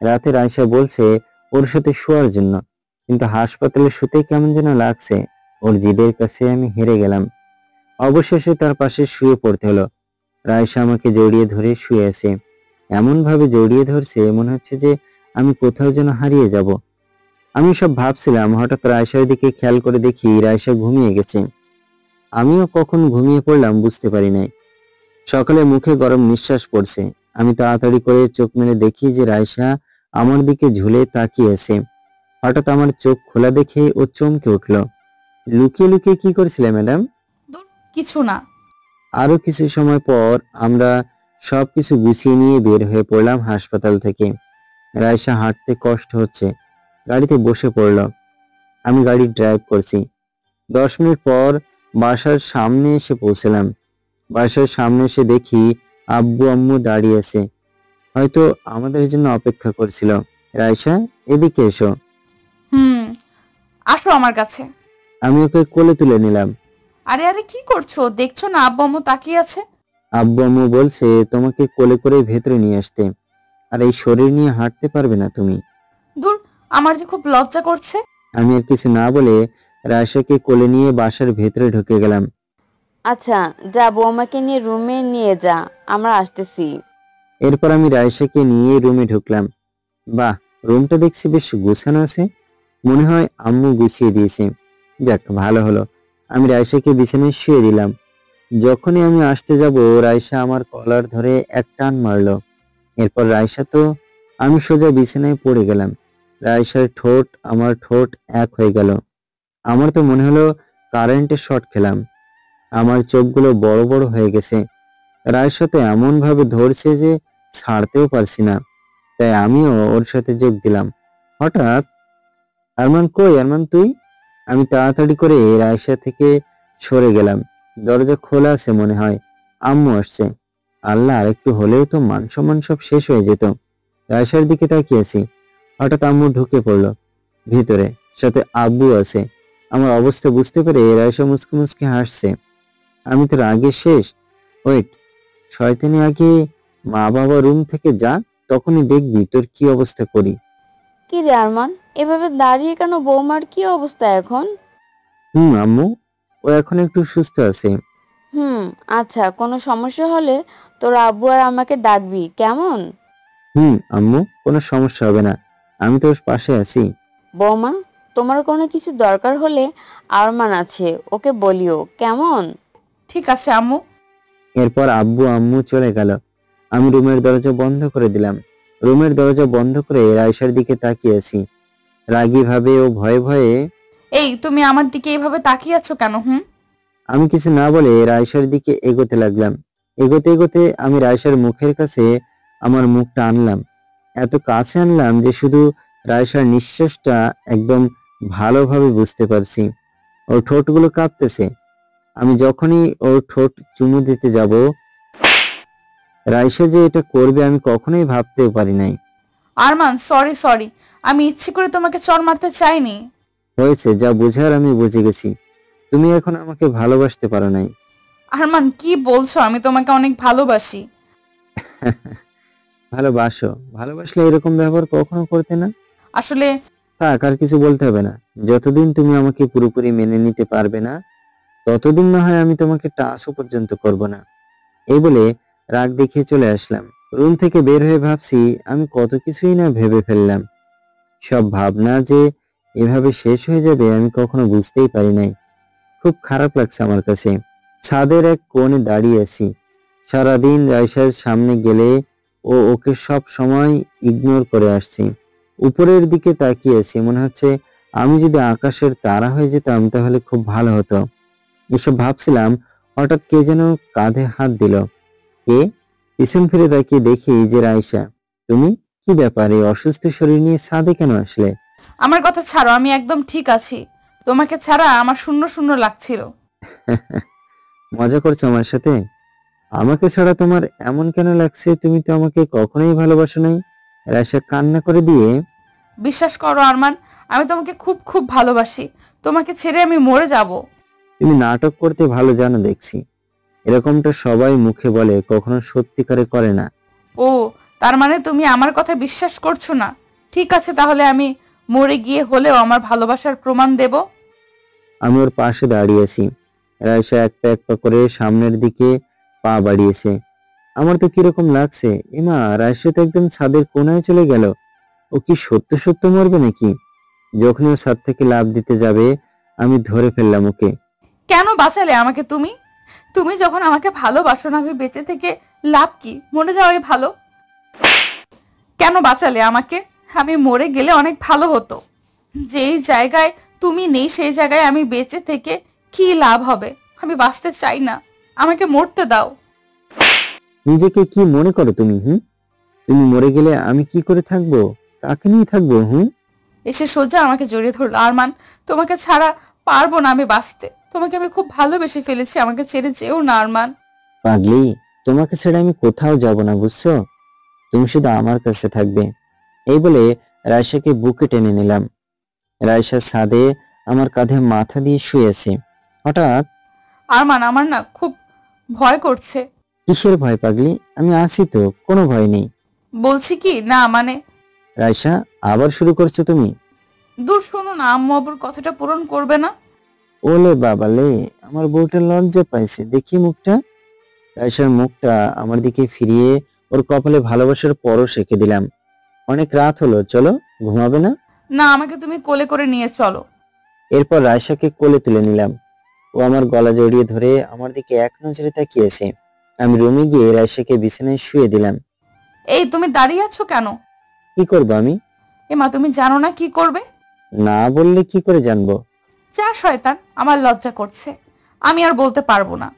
রাতে রাইসা বলছে ওর সাথে শোয়ার জন্য, কিন্তু হাসপাতালে শুতে কেমন যেন লাগছে। ওর জিদের কাছে আমি হেরে গেলাম। অবশেষে তার পাশে শুয়ে পড়তে হলো। রাইসা আমাকে জড়িয়ে ধরে শুয়ে আছে। এমন ভাবে জড়িয়ে ধরছে মনে হচ্ছে যে আমি কোথাও যেন হারিয়ে যাব। আমি সব ভাবছিলাম, হঠাৎ রাইসার দিকে খেয়াল করে দেখি রাইসা ঘুমিয়ে গেছে। আমিও কখন ঘুমিয়ে পড়লাম বুঝতে পারি নাই। সকালে মুখে গরম নিঃশ্বাস পড়ছে। আমি তাড়াতাড়ি করে চোখ মেলে দেখি যে রাইসা আমার দিকে ঝুলে তাকিয়ে আছে। হঠাৎ আমার চোখ খোলা দেখে ও চমকে উঠল। লুকিয়ে লুকিয়ে কি করছিলে ম্যাডাম? দূর, কিছু না। আরো কিছু সময় পর আমরা সবকিছু গুছিয়ে নিয়ে বের হয়ে পড়লাম হাসপাতাল থেকে। রাইসা হাঁটতে কষ্ট হচ্ছে, গাড়িতে বসে পড়ল। আমি গাড়ি ড্রাইভ করছি। 10 মিনিট পর বাসার সামনে এসে পৌঁছলাম। বাসার সামনে এসে দেখি আব্বু আম্মু দাঁড়িয়ে আছে, হয়তো আমাদের জন্য অপেক্ষা করছিল। রাইসা, এদিকে এসো। আসো আমার কাছে। আমি ওকে কোলে তুলে নিলাম। আরে আরে, কি করছো? দেখছো না আব্বু আম্মু তাকিয়ে আছে? আব্বু আম্মু বলছে তোমাকে কোলে করে ভেতরে নিয়ে আসতে, আর এই শরীর নিয়ে হাঁটতে পারবে না তুমি। দূর, আমার যে খুব লজ্জা করছে। আমি আর কিছু না বলে রাইসাকে কোলে নিয়ে বাসার ভেতরে ঢুকে গেলাম। আচ্ছা যা, বৌমাকে নিয়ে রুমে নিয়ে যা, আমরা আসতেছি। এরপর আমি রাইসাকে নিয়ে রুমে ঢুকলাম। বাহ, রুমটা দেখছি বেশ গোছানো আছে। মনে হয় আম্মু গুছিয়ে দিয়েছে। যাক, ভালো হলো। আমি রাইসাকে বিছানায় শুয়ে দিলাম। যখনই আমি আসতে যাব রাইসা আমার কলার ধরে এক টান মারলো। এরপর রাইসা তো আমি সোজা বিছানায় পড়ে গেলাম। রাইসার ঠোঁট আমার ঠোঁট এক হয়ে গেল। আমার তো মনে হলো কারেন্টের শর্ট খেলাম। আমার চোখগুলো বড় বড় হয়ে গেছে। রাইসা তো এমন ভাবে ধরছে যে ছাড়তেও পারছি না। তাই আমিও ওর সাথে যোগ দিলাম। হঠাৎ, আরমান কই আরমান তুই? আমি তাড়াতাড়ি করে রাইসা থেকে সরে গেলাম। দরজা খোলা আছে মনে হয়, আম্মু আসছে। আল্লাহ, আর একটু হলেও তো মান সম্মান সব শেষ হয়ে যেত। রাইসার দিকে তাকিয়েছি। হঠাৎ আম্মু ঢুকে পড়লো ভিতরে, সাথে আব্বু আছে। আমার অবস্থা বুঝতে পেরে রাইসা মুচকি মুচকি হাসছে। আমি তো রাগে শেষ। ওয়েট, শয়তানি আগে মা বাবা রুম থেকে যা, তখনই দেখবি তোর কি অবস্থা করি। কি রে আরমান, এভাবে দাঁড়িয়ে কেন? বৌমার কি অবস্থা এখন? আম্মু, ও এখন একটু সুস্থ আছে। আচ্ছা, কোনো সমস্যা হলে তোর আব্বু আর আমাকে ডাকবি, কেমন? আম্মু, কোনো সমস্যা হবে না, আমি তোর পাশে আছি। বৌমা, তোমার কোনো কিছু দরকার হলে আরমান আছে, ওকে বলিও, কেমন? ঠিক আছে আম্মু। এরপর আব্বু আম্মু চলে গেল। আমি রুমের দরজা বন্ধ করে দিলাম। রুমের দরজা বন্ধ করে রাইসার দিকে তাকিয়েছি রাগী ভাবে ও ভয়ে ভয়ে। এই, তুমি আমার দিকে এইভাবে তাকিয়ে আছো কেন? আমি কিছু না বলে রাইসার দিকে এগোতে লাগলাম। এগোতে এগোতে আমি রাইসার মুখের কাছে আমার মুখটা আনলাম। এত কাছে আনলাম যে শুধু রাইসার নিঃশ্বাসটা একদম ভালোভাবে বুঝতে পারছি। ওর ঠোঁটগুলো কাঁপতেছে। আমি যখনই ওর ঠোঁট চুমু দিতে যাব, রাইসা যে এটা করবে আমি কখনোই ভাবতেও পারি নাই। আরমান, সরি, আমি ইচ্ছে করে তোমাকে চড় মারতে চাইনি। হয়েছে, যা বোঝার আমি বুঝে গেছি। তুমি এখন আমাকে ভালোবাসতে পারো নাই। আরমান, কি বলছো? আমি তোমাকে অনেক ভালোবাসি। ভালোবাসো? ভালোবাসলে এরকম ব্যবহার কখনো করতে না। আসলে থাক, আর কিছু বলতে হবে না। যতদিন তুমি আমাকে পুরোপুরি মেনে নিতে পারবে না, ততদিন না হয় আমি তোমাকে টাচও পর্যন্ত করব না। এই বলে রাগ দেখিয়ে চলে আসলাম। রুম থেকে বের হয়ে ভাবছি আমি কত কিছুই না ভেবে ফেললাম। সব ভাবনা যে এভাবে শেষ হয়ে যাবে আমি কখনো বুঝতেই পারি নাই। খুব খারাপ লাগছে আমার কাছে। ছাদের এক কোণে দাঁড়িয়ে আছি। সারাদিন রাইসার সামনে গেলে ওকে সব সময় ইগনোর করে আসছি। উপরের দিকে তাকিয়ে আছি, মনে হচ্ছে আমি যদি আকাশের তারা হয়ে যেতাম তাহলে খুব ভালো হতো। এসব ভাবছিলাম, হঠাৎ কে যেন কাঁধে হাত দিল। কে? পিছন ফিরে তাকিয়ে দেখি যে রাইসা। তুমি? কি ব্যাপার, এই অসুস্থ শরীর নিয়ে ছাদে কেন আসলে? আমার কথা ছাড়ো, আমি একদম ঠিক আছি। তোমাকে ছাড়া আমার শূন্য শূন্য লাগছিল। মজা করছো আমার সাথে? আমাকে ছাড়া তোমার এমন কেন লাগছে? তুমি তো আমাকে কখনোই ভালোবাসো নাই। রাইসা কান্না করে দিয়ে। বিশ্বাস করো আরমান, আমি তোমাকে খুব খুব ভালোবাসি। তোমাকে ছেড়ে আমি মরে যাব। তুমি নাটক করতে ভালো জানো দেখছি। এরকমটা সবাই মুখে বলে, কখনো সত্যিকারে করে না। ও, তার মানে তুমি আমার কথা বিশ্বাস করছো না? ঠিক আছে, তাহলে আমি মরে গিয়ে হলেও আমার ভালোবাসার প্রমাণ দেব। আমি ওর পাশে দাঁড়িয়েছি। রাইসা এক পা করে সামনের দিকে পা বাড়িয়েছে। আমার তো কিরকম লাগছে। এমা, রাইসা তো একদম ছাদের কোনায় চলে গেল। ও কি সত্য সত্য মরবে নাকি? যখন ও ছাদ থেকে লাফ দিতে যাবে আমি ধরে ফেললাম ওকে। কেন বাঁচালে আমাকে তুমি? তুমি যখন আমাকে ভালোবাসো না, আমি বেঁচে থেকে লাভ কি? মরে যাওয়াই ভালো। কেন বাঁচালে আমাকে? আমি মরে গেলে অনেক ভালো হতো। যেই জায়গায় তুমি নেই সেই জায়গায় আমি বেঁচে থেকে কি লাভ হবে? আমি বাঁচতে চাই না, আমাকে মরতে দাও। নিজেকে কি মনে করো তুমি? তুমি মরে গেলে আমি কি করে থাকবো? কাকে নিয়ে থাকবো? এসে সোজা আমাকে জড়িয়ে ধরলো। আরমান, তোমাকে ছাড়া পারবো না আমি বাঁচতে। তোমাকে আমি খুব ভালোবেসে ফেলেছি, আমাকে ছেড়ে যেও না আরমান। পাগলি, তোমাকে ছেড়ে আমি কোথাও যাব না, বুঝছো? তুমি শুধু আমার কাছে থাকবে। এই বলে রাইসাকে বুকে টেনে নিলাম। রাইসা ছাদে আমার কাঁধে মাথা দিয়ে শুয়েছে। হঠাৎ, আরমান, আমার না খুব ভয় করছে। কিসের ভয় পাগলি? আমি আছি তো, কোনো ভয় নেই। বলছি কি না, মানে রাইসা, আবার শুরু করছো তুমি? দূর, শোনো না, আম্মু আবার কথাটা পূরণ করবে না। ওলে বাবালে, আমার বউটা লজ্জা পাইছে, দেখি মুখটা। রাইসার মুখটা আমার দিকে ফিরিয়ে ওর কপালে ভালোবাসার পরশ এঁকে দিলাম। অনেক রাত হলো, চলো, ঘুমাবে না? না, আমাকে তুমি কোলে করে নিয়ে চলো। এরপর রাইসাকে কোলে তুলে নিলাম। ও আমার গলা জড়িয়ে ধরে আমার দিকে এক নজরে তাকিয়েছে। আমি রুমে গিয়ে রাইসাকে বিছানায় শুয়ে দিলাম। এই, তুমি দাঁড়িয়ে আছো কেন? কি করব আমি? এমা তুমি জানো না কি করবে? না বললে কি করে জানবো? যা শয়তান, আমার লজ্জা করছে, আমি আর বলতে পারবো না।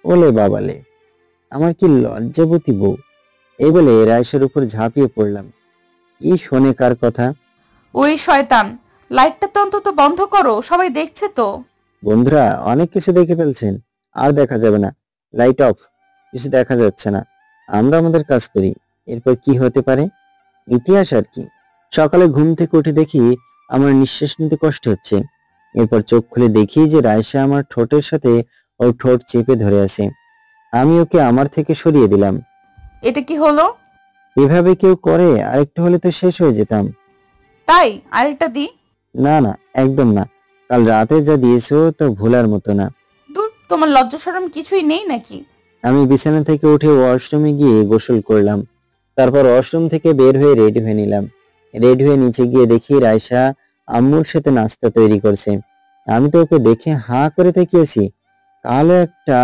ওলে বাবালে, আমার কি লজ্জাবতী বউ। এই বলে রাইসার উপর ঝাঁপিয়ে পড়লাম। কি শোনে কার কথা? ওই শয়তান, লাইটটা তো অন্তত বন্ধ করো, সবাই দেখছে তো। বন্ধুরা অনেক কিছু দেখে ফেলছেন, আর দেখা যাবে না। লাইট অফ, কিছু দেখা যাচ্ছে না। আমরা আমাদের কাজ করি, এরপর কি হতে পারে ইতিহাস আর কি। সকালে ঘুম থেকে উঠে দেখি আমার নিঃশ্বাস নিতে কষ্ট হচ্ছে। এরপর চোখ খুলে দেখি যে রাইসা আমার ঠোঁটের সাথে ওর ঠোঁট চেপে ধরে আছে। আমি ওকে আমার থেকে সরিয়ে দিলাম। এটা কি হলো? এভাবে কেউ করে? আরেকটু হলে তো শেষ হয়ে যেতাম। তাই আরেকটা দি? না না, একদম না। কাল রাতে যা দিয়েছো তো ভোলার মতো না। দূর, তোমার লজ্জা শরম কিছুই নেই নাকি? আমি বিছানা থেকে উঠে ওয়াশরুমে গিয়ে গোসল করলাম। তারপর ওয়াশরুম থেকে বের হয়ে রেডি হয়ে নিলাম। রেডি হয়ে নিচে গিয়ে দেখি রাইসা আম্মুর সাথে নাস্তা তৈরি করছে। আমি তো ওকে দেখে হাঁ করে তাকিয়েছি। কালো একটা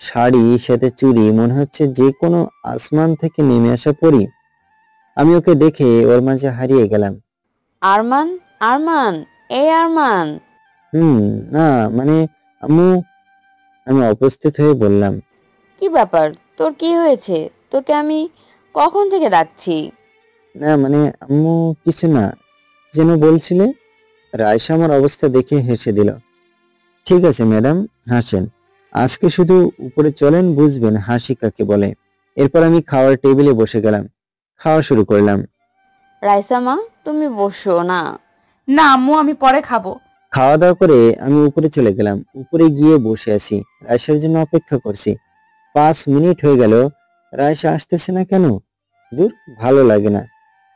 শাড়ি, সাথে চুড়ি, মনে হচ্ছে যে কোনো আসমান থেকে নেমে আসা পরী। আমি ওকে দেখে ওর মাঝে হারিয়ে গেলাম। আরমান, আরমান, এই আরমান। না মানে আম্মু, আমি উপস্থিত হয়ে বললাম। কি ব্যাপার, তোর কি হয়েছে? তোকে আমি কখন থেকে ডাকছি। না মানে আম্মু কিছু না, যেন বলছিলে। রাইসা আমার অবস্থা দেখে হেসে দিল। ঠিক আছে ম্যাডাম, হাসেন। আজকে শুধু উপরে চলেন, বুঝবেন হাসি কাকে বলে। এরপর আমি খাওয়ার টেবিলে বসে গেলাম, খাওয়া শুরু করলাম। রাইসা মা, তুমি বসো না। না আম্মু, আমি পরে খাবো। খাওয়া দাওয়া করে আমি উপরে চলে গেলাম। উপরে গিয়ে বসে আছি, রাইসার জন্য অপেক্ষা করছি। 5 মিনিট হয়ে গেল, রাইসা আসতেছে না কেন? দূর, ভালো লাগে না।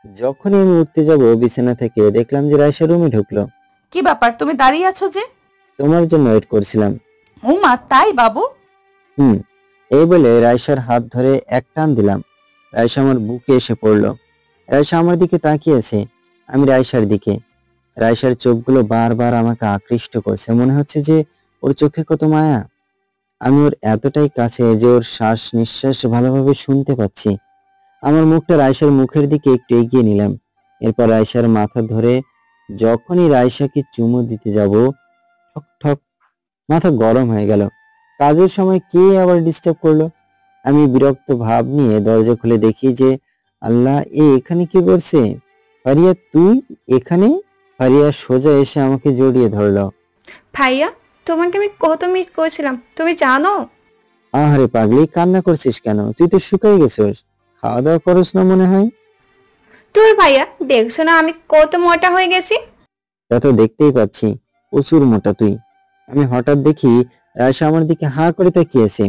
যখনই আমি উঠতে যাব বিছানা থেকে, দেখলাম যে রাইসা রুমে ঢুকলো। কি ব্যাপার, তুমি দাঁড়িয়ে আছো যে? তোমার জন্য ওয়েট করছিলাম। ও মা, তাই বাবু? এই বলে রাইসার হাত ধরে এক টান দিলাম। রাইসা আমার বুকে এসে পড়লো। রাইসা আমার দিকে তাকিয়ে আছে, আমি রাইসার দিকে। রাইসার চোখগুলো বারবার আমাকে আকৃষ্ট করছে, মনে হচ্ছে যে ওর চোখে কত মায়া। আমি ওর এতটাই কাছে যে ওর শ্বাস নিঃশ্বাস ভালোভাবে শুনতে পাচ্ছি। আমার মুখটা রাইসার মুখের দিকে একটু এগিয়ে নিলাম। এরপর রাইসার মাথা ধরে যখনই রাইসাকে চুমু দিতে যাব, ঠক ঠক, মাথা গরম হয়ে গেল। কাজের সময় কে আবার ডিস্টার্ব করলো? আমি বিরক্ত ভাব নিয়ে দরজা খুলে দেখি যে আল্লাহ, এখানে কি করছে? ফারিয়া, তুই এখানে? ফারিয়া সোজা এসে আমাকে জড়িয়ে ধরলো। ভাইয়া, তোমাকে আমি কত মিস করেছিলাম তুমি জানো? আহারে পাগলি, কান্না করছিস কেন? তুই তো শুকাই গেছিস, খাওয়া দাওয়া করস না মনে হয়। তোর ভাইয়া, দেখছো না আমি কত মোটা হয়ে গেছি? তা তো দেখতেই পাচ্ছি, প্রচুর মোটা তুই। আমি হঠাৎ দেখি রায়শা আমার দিকে হাঁ করে তাকিয়েছে।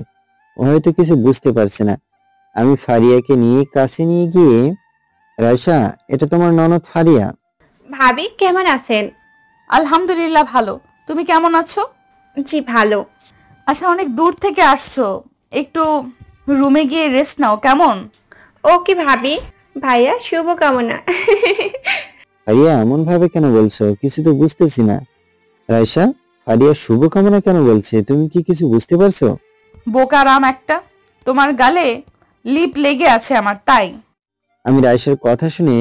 ও হয়তো কিছু বুঝতে পারছে না। আমি ফারিয়াকে নিয়ে কাছে নিয়ে গিয়ে, রায়শা, এটা তোমার ননদ ফারিয়া। ভাবি কেমন আছেন? আলহামদুলিল্লাহ ভালো, তুমি কেমন আছো? জি ভালো। আচ্ছা, অনেক দূর থেকে আসছো, একটু রুমে গিয়ে রেস্ট নাও কেমন? ওকে ভাবি, ভাইয়া শুভকামনা। ফারিয়া এমন ভাবে কেন বলছো? কিছু তো বুঝতেছি না। রায়শা, ফারিয়া শুভকামনা কেন বলছে? তুমি কি কিছু বুঝতে পারছো? বোকারাম একটা, তোমার গালে লিপ লেগে আছে আমার, তাই। আমি রায়শার কথা শুনে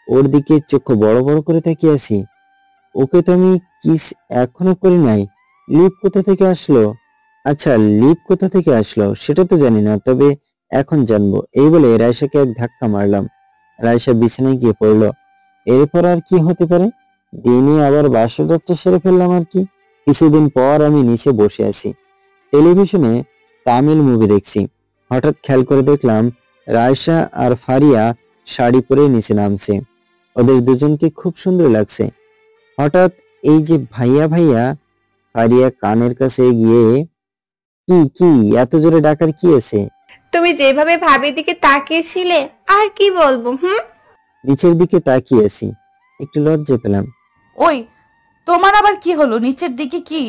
ওর দিকে চোখ বড় বড় করে তাকিয়ে আছি। ওকে তো আমি কিস এখনো করি নাই। লিপ কোথা থেকে আসলো? আচ্ছা, লিপ কোথা থেকে আসলো সেটা তো জানি না, তবে এখন জানবো। এই বলে রায়শাকে এক ধাক্কা মারলাম। রায়শা বিছানায় গিয়ে পড়লো। এরপর আর কি হতে পারে? দিনে আবার বাসরাতটা সেরে ফেললাম আর কি। কিছুদিন পর আমি নিচে বসে আছি, টেলিভিশনে তামিল মুভি দেখছি। হঠাৎ খেয়াল করে দেখলাম রায়শা আর ফারিয়া শাড়ি পরে নিচে নামছে। ওদের দুজনকে খুব সুন্দর লাগছে। হঠাৎ এই যে ভাইয়া ভাইয়া, ফারিয়া কানের কাছে গিয়ে, কি কি এত জোরে ডাকার কি আছে? তুমি যেভাবে ভাবির দিকে তাকিয়েছিলে আর কি বলবো। নিচের দিকে তাকিয়ে আছি, একটু লজ্জা পেলাম। ওই, তোমার আবার কি হলো? নিচের দিকে কি?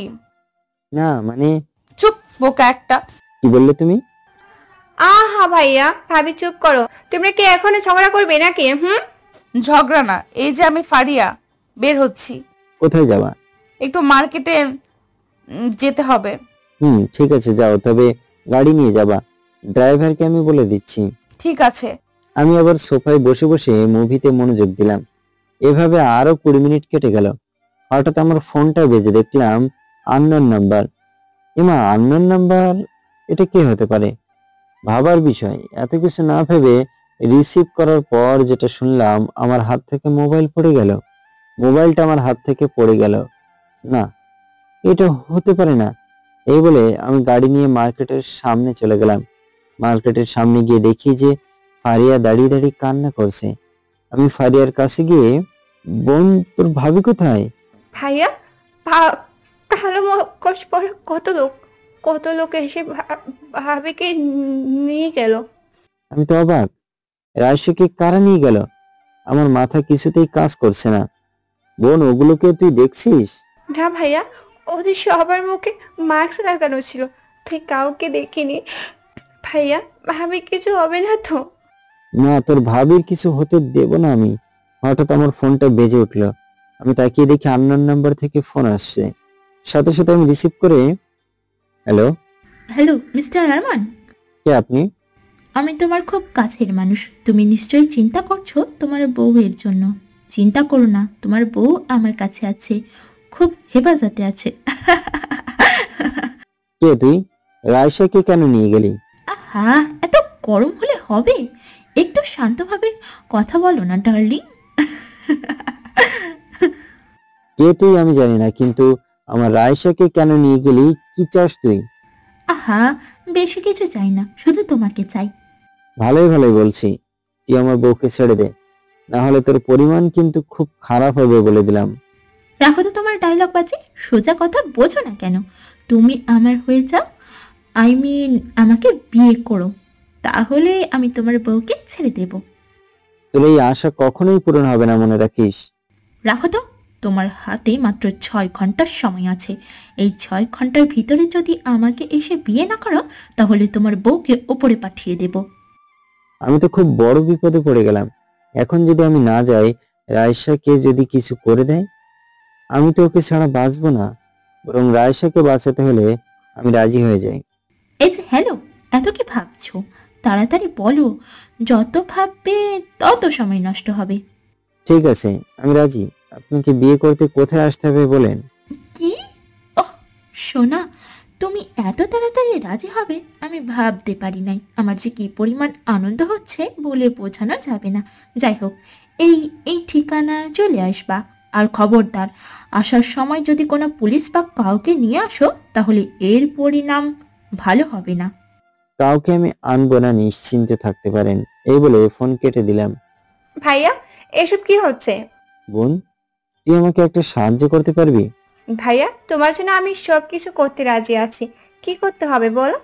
না মানে। চুপ, বোকা একটা। কি বললে তুমি? আহা ভাইয়া, ভাবি চুপ করো। তোমরা কি এখনো ঝগড়া করবে নাকি? ঝগড়া না, এই যে আমি ফারিয়া বের হচ্ছি। কোথায় যাবা? একটু মার্কেটে যেতে হবে। ঠিক আছে যাও, তবে গাড়ি নিয়ে যাবা। ড্রাইভারকে আমি বলে দিচ্ছি। ঠিক আছে। আমি আবার সোফায় বসে বসে মুভিতে মনোযোগ দিলাম। এভাবে আরো 20 মিনিট কেটে গেল। হঠাৎ আমার ফোনটা বেজে দেখলাম আননোন নাম্বার। এমা, আননোন নাম্বার, এটা কি হতে পারে? ভাবার বিষয়। এত কিছু না ভেবে রিসিভ করার পর যেটা শুনলাম, আমার হাত থেকে মোবাইল পড়ে গেল। মোবাইলটা আমার হাত থেকে পড়ে গেল। না, এটা হতে পারে না। এই বলে আমি গাড়ি নিয়ে মার্কেটের সামনে চলে গেলাম। মার্কেটের সামনে গিয়ে দেখি যে ফারিয়া দাঁড়িয়ে দাঁড়িয়ে কান্না করছে। আমি ফারিয়ার কাছে গিয়ে, বোন, তোর ভাবি কোথায়? ভাইয়া, কালো মুখোশ পরা কত লোক এসে ভাবিকে নিয়ে গেল। আমি তো অবাক। রায়শাকে কারা নিয়ে গেল? আমার মাথা কিছুতেই কাজ করছে না। বোন, ওগুলোকে তুই দেখছিস? না ভাইয়া, ওদের সবার মুখে মাস্ক লাগানো ছিল, তাই কাউকে দেখিনি। ভাইয়া, ভাবি কিছু হবে না তো? না, তোর ভাবির কিছু হতে দেব না আমি। হঠাৎ আমার ফোনটা বেজে উঠলো। আমি তাকিয়ে দেখি আননোন নাম্বার থেকে ফোন আসছে। সাথে সাথে আমি রিসিভ করে, হ্যালো। হ্যালো মিস্টার আরমান, কে আপনি? আমি তোমার খুব কাছের মানুষ। তুমি নিশ্চয়ই চিন্তা করছো তোমার বউয়ের জন্য। চিন্তা করো না, তোমার বউ আমার কাছে আছে, খুব হেফাজতে আছে। কে তুই? রায়শাকে কেন নিয়ে গেলি? আহা, এত গরম হলে হবে? একটু শান্তভাবে কথা বলো না ডার্লিং। কে তুই আমি জানি না, কিন্তু আমার রায়শাকে কেন নিয়ে গেলি? কি চাস তুই? আহা, বেশি কিছু চাই না, শুধু তোমাকে চাই। ভালোই ভালোই বলছি, তুই আমার বউকে ছেড়ে দে, না হলে তোর পরিমাণ কিন্তু খুব খারাপ হবে বলে দিলাম। রাখো তো তোমার ডায়লগ বাজি, সোজা কথা বোঝো না কেন? তুমি আমার হয়ে যাও, আমাকে বিয়ে করো, তাহলে আমি তোমার বউকে ছেড়ে দেব। তোর এই আশা কখনোই পূরণ হবে না, মনে রাখিস। রাখো তো, তোমার হাতে মাত্র 6 ঘন্টার সময় আছে। এই 6 ঘন্টার ভিতরে যদি আমাকে এসে বিয়ে না করো, তাহলে তোমার বউকে ওপরে পাঠিয়ে দেব। আমি তো খুব বড় বিপদে পড়ে গেলাম। এখন যদি আমি না যাই, রায়শাকে যদি কিছু করে দেয়, আমি তো ওকে ছাড়া বাঁচবো না। বরং রায়শাকে বাঁচাতে হলে আমি রাজি হয়ে যাই। এই যে হ্যালো, এত কি ভাবছো? তাড়াতাড়ি বলো, যত ভাববে তত সময় নষ্ট হবে। ঠিক আছে, আমি রাজি। আপনাকে বিয়ে করতে কোথায় আসতে হবে বলেন? কি? ওহ সোনা, তুমি এত তাড়াতাড়ি রাজি হবে আমি ভাবতে পারি নাই। আমার যে কি পরিমাণ আনন্দ হচ্ছে বলে বোঝানো যাবে না। যাই হোক, এই ঠিকানা চলে আসবা। আর খবরদার, আসার সময় যদি কোনো পুলিশ বা কাউকে নিয়ে আসো, তাহলে এর পরিণাম ভালো হবে না। কাউকে আমি আনবো না, নিশ্চিন্তে থাকতে পারেন। এই বলে ফোন কেটে দিলাম। ভাইয়া, এসব কি হচ্ছে? বোন, তুই আমাকে একটা সাহায্য করতে পারবি? ভাইয়া, তোমার জন্য আমি সবকিছু করতে রাজি আছি। কি করতে হবে বলো?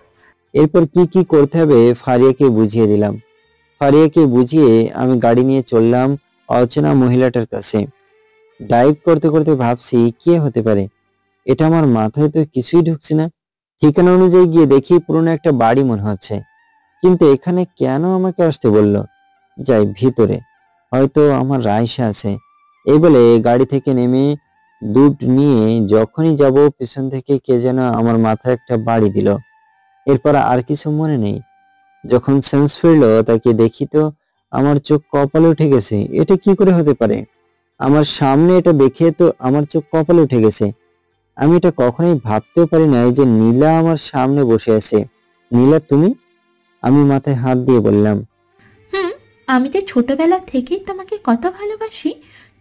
এরপর কি কি করতে হবে ফারিয়াকে বুঝিয়ে দিলাম। ফারিয়াকে বুঝিয়ে আমি গাড়ি নিয়ে চললাম অচেনা মহিলাটার কাছে। ড্রাইভ করতে করতে ভাবছি কে হতে পারে। এটা আমার মাথায় তো কিছুই ঢুকছে না। ঠিকানা অনুযায়ী গিয়ে দেখি পুরনো একটা বাড়ি মনে হচ্ছে, কিন্তু এখানে কেন আমাকে আসতে বললো? যাই ভিতরে, হয়তো আমার রায়শা আছে। এই বলে গাড়ি থেকে নেমে দুধ নিয়ে যখনই যাব, পিছন থেকে কে যেন আমার মাথায় একটা বাড়ি দিল। এরপর আর কিছু মনে নেই। যখন সেন্স ফিরলো, তাকে দেখি তো আমার চোখ কপালে উঠে গেছে। এটা কি করে হতে পারে? আমার সামনে এটা দেখে তো আমার চোখ কপালে উঠে গেছে। আমি এটা কখনোই ভাবতেও পারি না যে নীলা আমার সামনে বসে আছে। নীলা, তুমি? আমি মাথায় হাত দিয়ে বললাম। আমি যে ছোটবেলা থেকেই তোমাকে কত ভালোবাসি,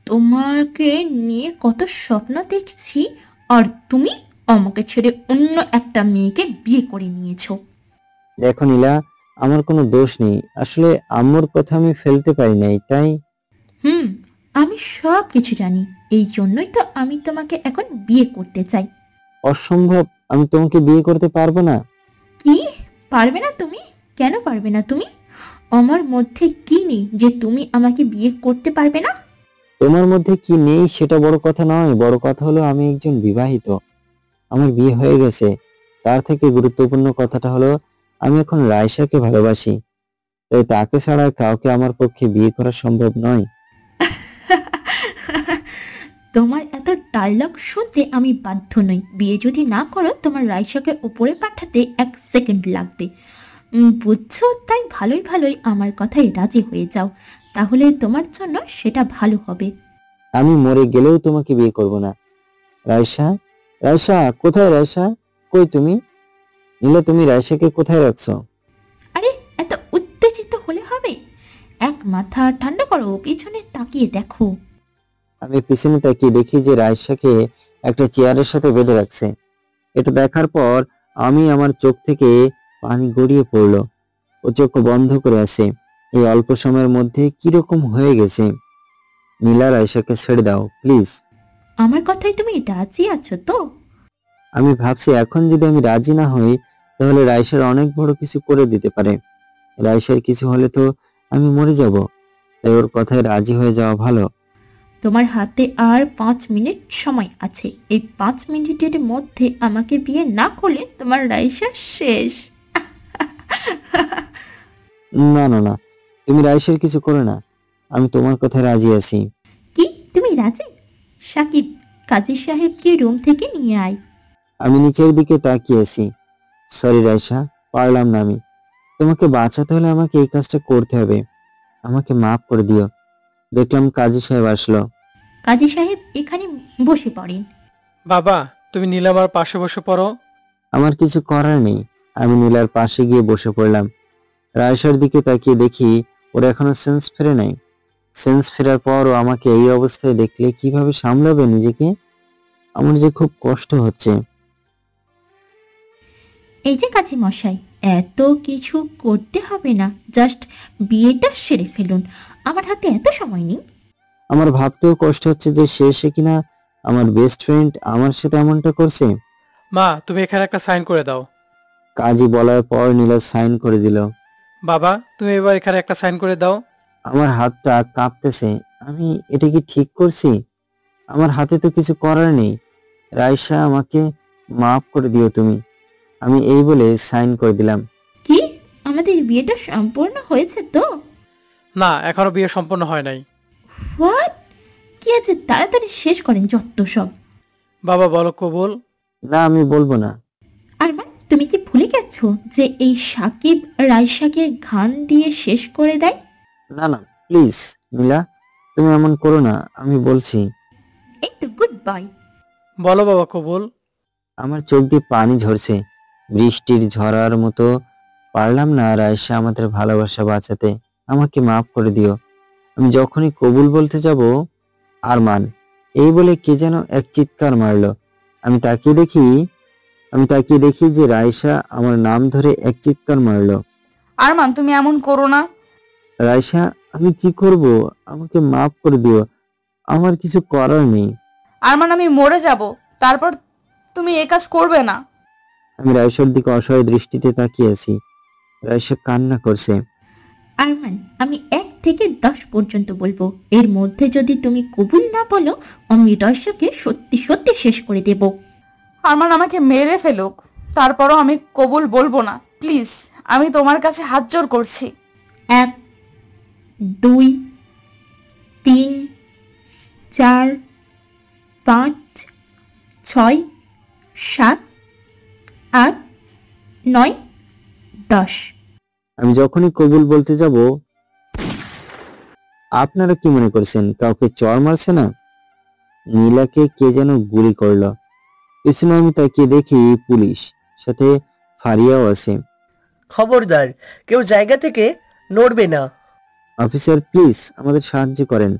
তোমাকে নিয়ে কত স্বপ্ন দেখছি, আর তুমি আমাকে ছেড়ে অন্য একটা মেয়েকে বিয়ে করে নিয়েছো। দেখো নীলা, আমার কোনো দোষ নেই। আসলে আম্মুর কথা আমি ফেলতে পারি নাই, তাই। আমি সব কিছু জানি, এই জন্যই তো আমি তোমাকে এখন বিয়ে করতে চাই। অসম্ভব, আমি তোমাকে বিয়ে করতে পারবো না। কি পারবে না তুমি? কেন পারবে না তুমি? আমার মধ্যে কি নেই যে তুমি আমাকে বিয়ে করতে পারবে না? তোমার মধ্যে কি নেই সেটা বড় কথা নয়। বড় কথা হলো আমি একজন বিবাহিত, আমার বিয়ে হয়ে গেছে। তার থেকে গুরুত্বপূর্ণ কথাটা হলো আমি এখন রায়শাকে ভালোবাসি, তাই তাকে ছাড়া কাউকে আমার পক্ষে বিয়ে করা সম্ভব নয়। তোমার এত ডায়লগ শুনতে আমি বাধ্য নই। বিয়ে যদি না করো, তোমার রাইসাকে উপরে পাঠাতে 1 সেকেন্ড লাগবে। বুঝছো, তাই ভালোই ভালোই আমার কথায় রাজি হয়ে যাও, তাহলে তোমার জন্য সেটা ভালো হবে। আমি মরে গেলেও তোমাকে বিয়ে করব না। রায়সা, রায়সা কোথায়? রায়সা কই তুমি? নীলা, তুমি রায়সাকে কোথায় রাখছো? আরে এত উত্তেজিত হলে হবে? এক মাথা ঠান্ডা করো, পিছনে তাকিয়ে দেখো। আমি পিছনে তাকিয়ে দেখি যে রায়সাকে একটা চেয়ারের সাথে বেঁধে রাখছে। এটা দেখার পর আমার চোখ থেকে পানি গড়িয়ে পড়লো। ও চোখ বন্ধ করে আছে। এই অল্প সময়ের মধ্যে কিরকম হয়ে গেছে। নীলা, রায়সাকে ছেড়ে দাও প্লিজ। আমার কথায় তুমি রাজি আছো তো? আমি ভাবছি এখন যদি আমি রাজি না হই তাহলে রায়সার অনেক বড় কিছু করে দিতে পারে। রায়সার কিছু হলে তো আমি মরে যাব। তাই ওর কথায় রাজি হয়ে যাওয়া ভালো। তোমার হাতে আর 5 মিনিট সময় আছে। এই 5 মিনিটের মধ্যে আমাকে বিয়ে না করলে তোমার রাইসা শেষ। না না না, তুমি রায়সার কিছু করো না। আমি তোমার কথায় রাজি আছি। কি তুমি রাজি? সাকিব, কাজী সাহেবকে রুম থেকে নিয়ে আয়। আমি নিচের দিকে তাকিয়েছি। সরি রায়সা, পারলাম না আমি। তোমাকে বাঁচাতে হলে আমাকে এই কাজটা করতে হবে। আমাকে মাফ করে দিও। দেখলাম কাজী সাহেব আসলো। কাজী সাহেব এখানে বসে পড়েন। বাবা, তুমি নীলামার পাশে বসে পড়ো। আমার কিছু করার নেই। আমি নীলার পাশে গিয়ে বসে পড়লাম। রায়সার দিকে তাকিয়ে দেখি ওর এখনো সেন্স ফেরে নাই। সেন্স ফেরার পর ও আমাকে এই অবস্থায় দেখলে কিভাবে সামলাবে নিজেকে? আমার যে খুব কষ্ট হচ্ছে। এই যে কাজী মশাই, এত কিছু করতে হবে না, জাস্ট বিয়েটা সেরে ফেলুন। আমার হাতে এত সময় নেই। আমার ভাবতেও কষ্ট হচ্ছে যে শেষে কিনা আমার বেস্ট ফ্রেন্ড আমার সাথে এমনটা করছে। মা, তুমি এখানে একটা সাইন করে দাও। কাজী বলার পর নীলা সাইন করে দিল। বাবা, তুমি এবার এখানে একটা সাইন করে দাও। আমার হাতটা কাঁপতেছে। আমি এটা কি ঠিক করছি? আমার হাতে তো কিছু করার নেই। রায়সা, আমাকে মাফ করে দিও তুমি। আমি এই বলে সাইন করে দিলাম। কি আমাদের বিয়েটা সম্পূর্ণ হয়েছে তো? না, এখনো বিয়ে সম্পন্ন হয় নাই। হোয়াট? কি আছে, তাড়াতাড়ি শেষ করেন যত সব। বাবা বলো কবুল। না, আমি বলবো না। আরমান, তুমি কি ভুলে গেছো যে এই সাকিব রাইসাকে ঘান দিয়ে শেষ করে দেয়? না না, প্লিজ নীলা, তুমি এমন করো না। আমি বলছি। এই তো গুড বাই। বলো বাবা কবুল। আমার চোখ দিয়ে পানি ঝরছে বৃষ্টির ঝরার মতো। পারলাম না রায়সা আমাদের ভালোবাসা বাঁচাতে। আমাকে মাফ করে দিও। আমি যখনই কবুল বলতে যাব, আরমান এই বলে কে যেন এক চিৎকার মারলো। আমি তাকিয়ে দেখি যে রায়সা আমার নাম ধরে এক চিৎকার মারলো। আরমান, তুমি এমন করো না। রায়সা, আমি কি করব? আমাকে মাফ করে দিও। আমার কিছু করার নেই। আরমান, আমি মরে যাব, তারপর তুমি এ কাজ করবে না। আমি রায়সার দিকে অসহায় দৃষ্টিতে তাকিয়ে আছি। রায়সা কান্না করছে। আরমান, আমি 1 থেকে 10 পর্যন্ত বলবো, এর মধ্যে যদি তুমি কবুল না বলো আমি রাইসাকে সত্যি সত্যি শেষ করে দেব। আরমান আমাকে মেরে ফেলুক, তারপরও আমি কবুল বলবো না। প্লিজ, আমি তোমার কাছে হাত জোড় করছি। 1, 2, 3, 4, 5, 6, 7, 8, 9, 10। আমি যখনই কবুল বলতে যাব, আপনারা কি মনে করছেন কাউকে চড় মারছে না? নীলাকে কে যেন গুলি করলো। পিছনে আমি তাকিয়ে দেখি পুলিশ, সাথে ফারিয়াও আছে। খবরদার, কেউ জায়গা থেকে নড়বে না। অফিসার প্লিজ আমাদের সাহায্য করেন।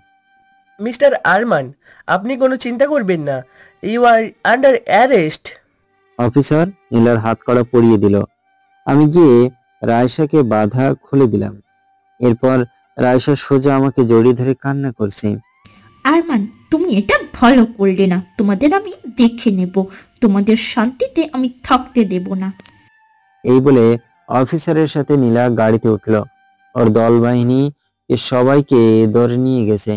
মিস্টার আরমান, আপনি কোনো চিন্তা করবেন না। You are under arrest. Officer নীলার হাত কড়া পরিয়ে দিল। আমি গিয়ে রায়সাকে বাধা খুলে দিলাম। এরপর রায়সা সোজা আমাকে জড়িয়ে ধরে কান্না করছে। আরমান, তুমি এটা ভালো করলে না। তোমাদের আমি দেখে নেব। তোমাদের শান্তিতে আমি থাকতে দেব না। এই বলে অফিসারের সাথে নীলা গাড়িতে উঠল। ওর দল বাহিনী সবাইকে ধরে নিয়ে গেছে।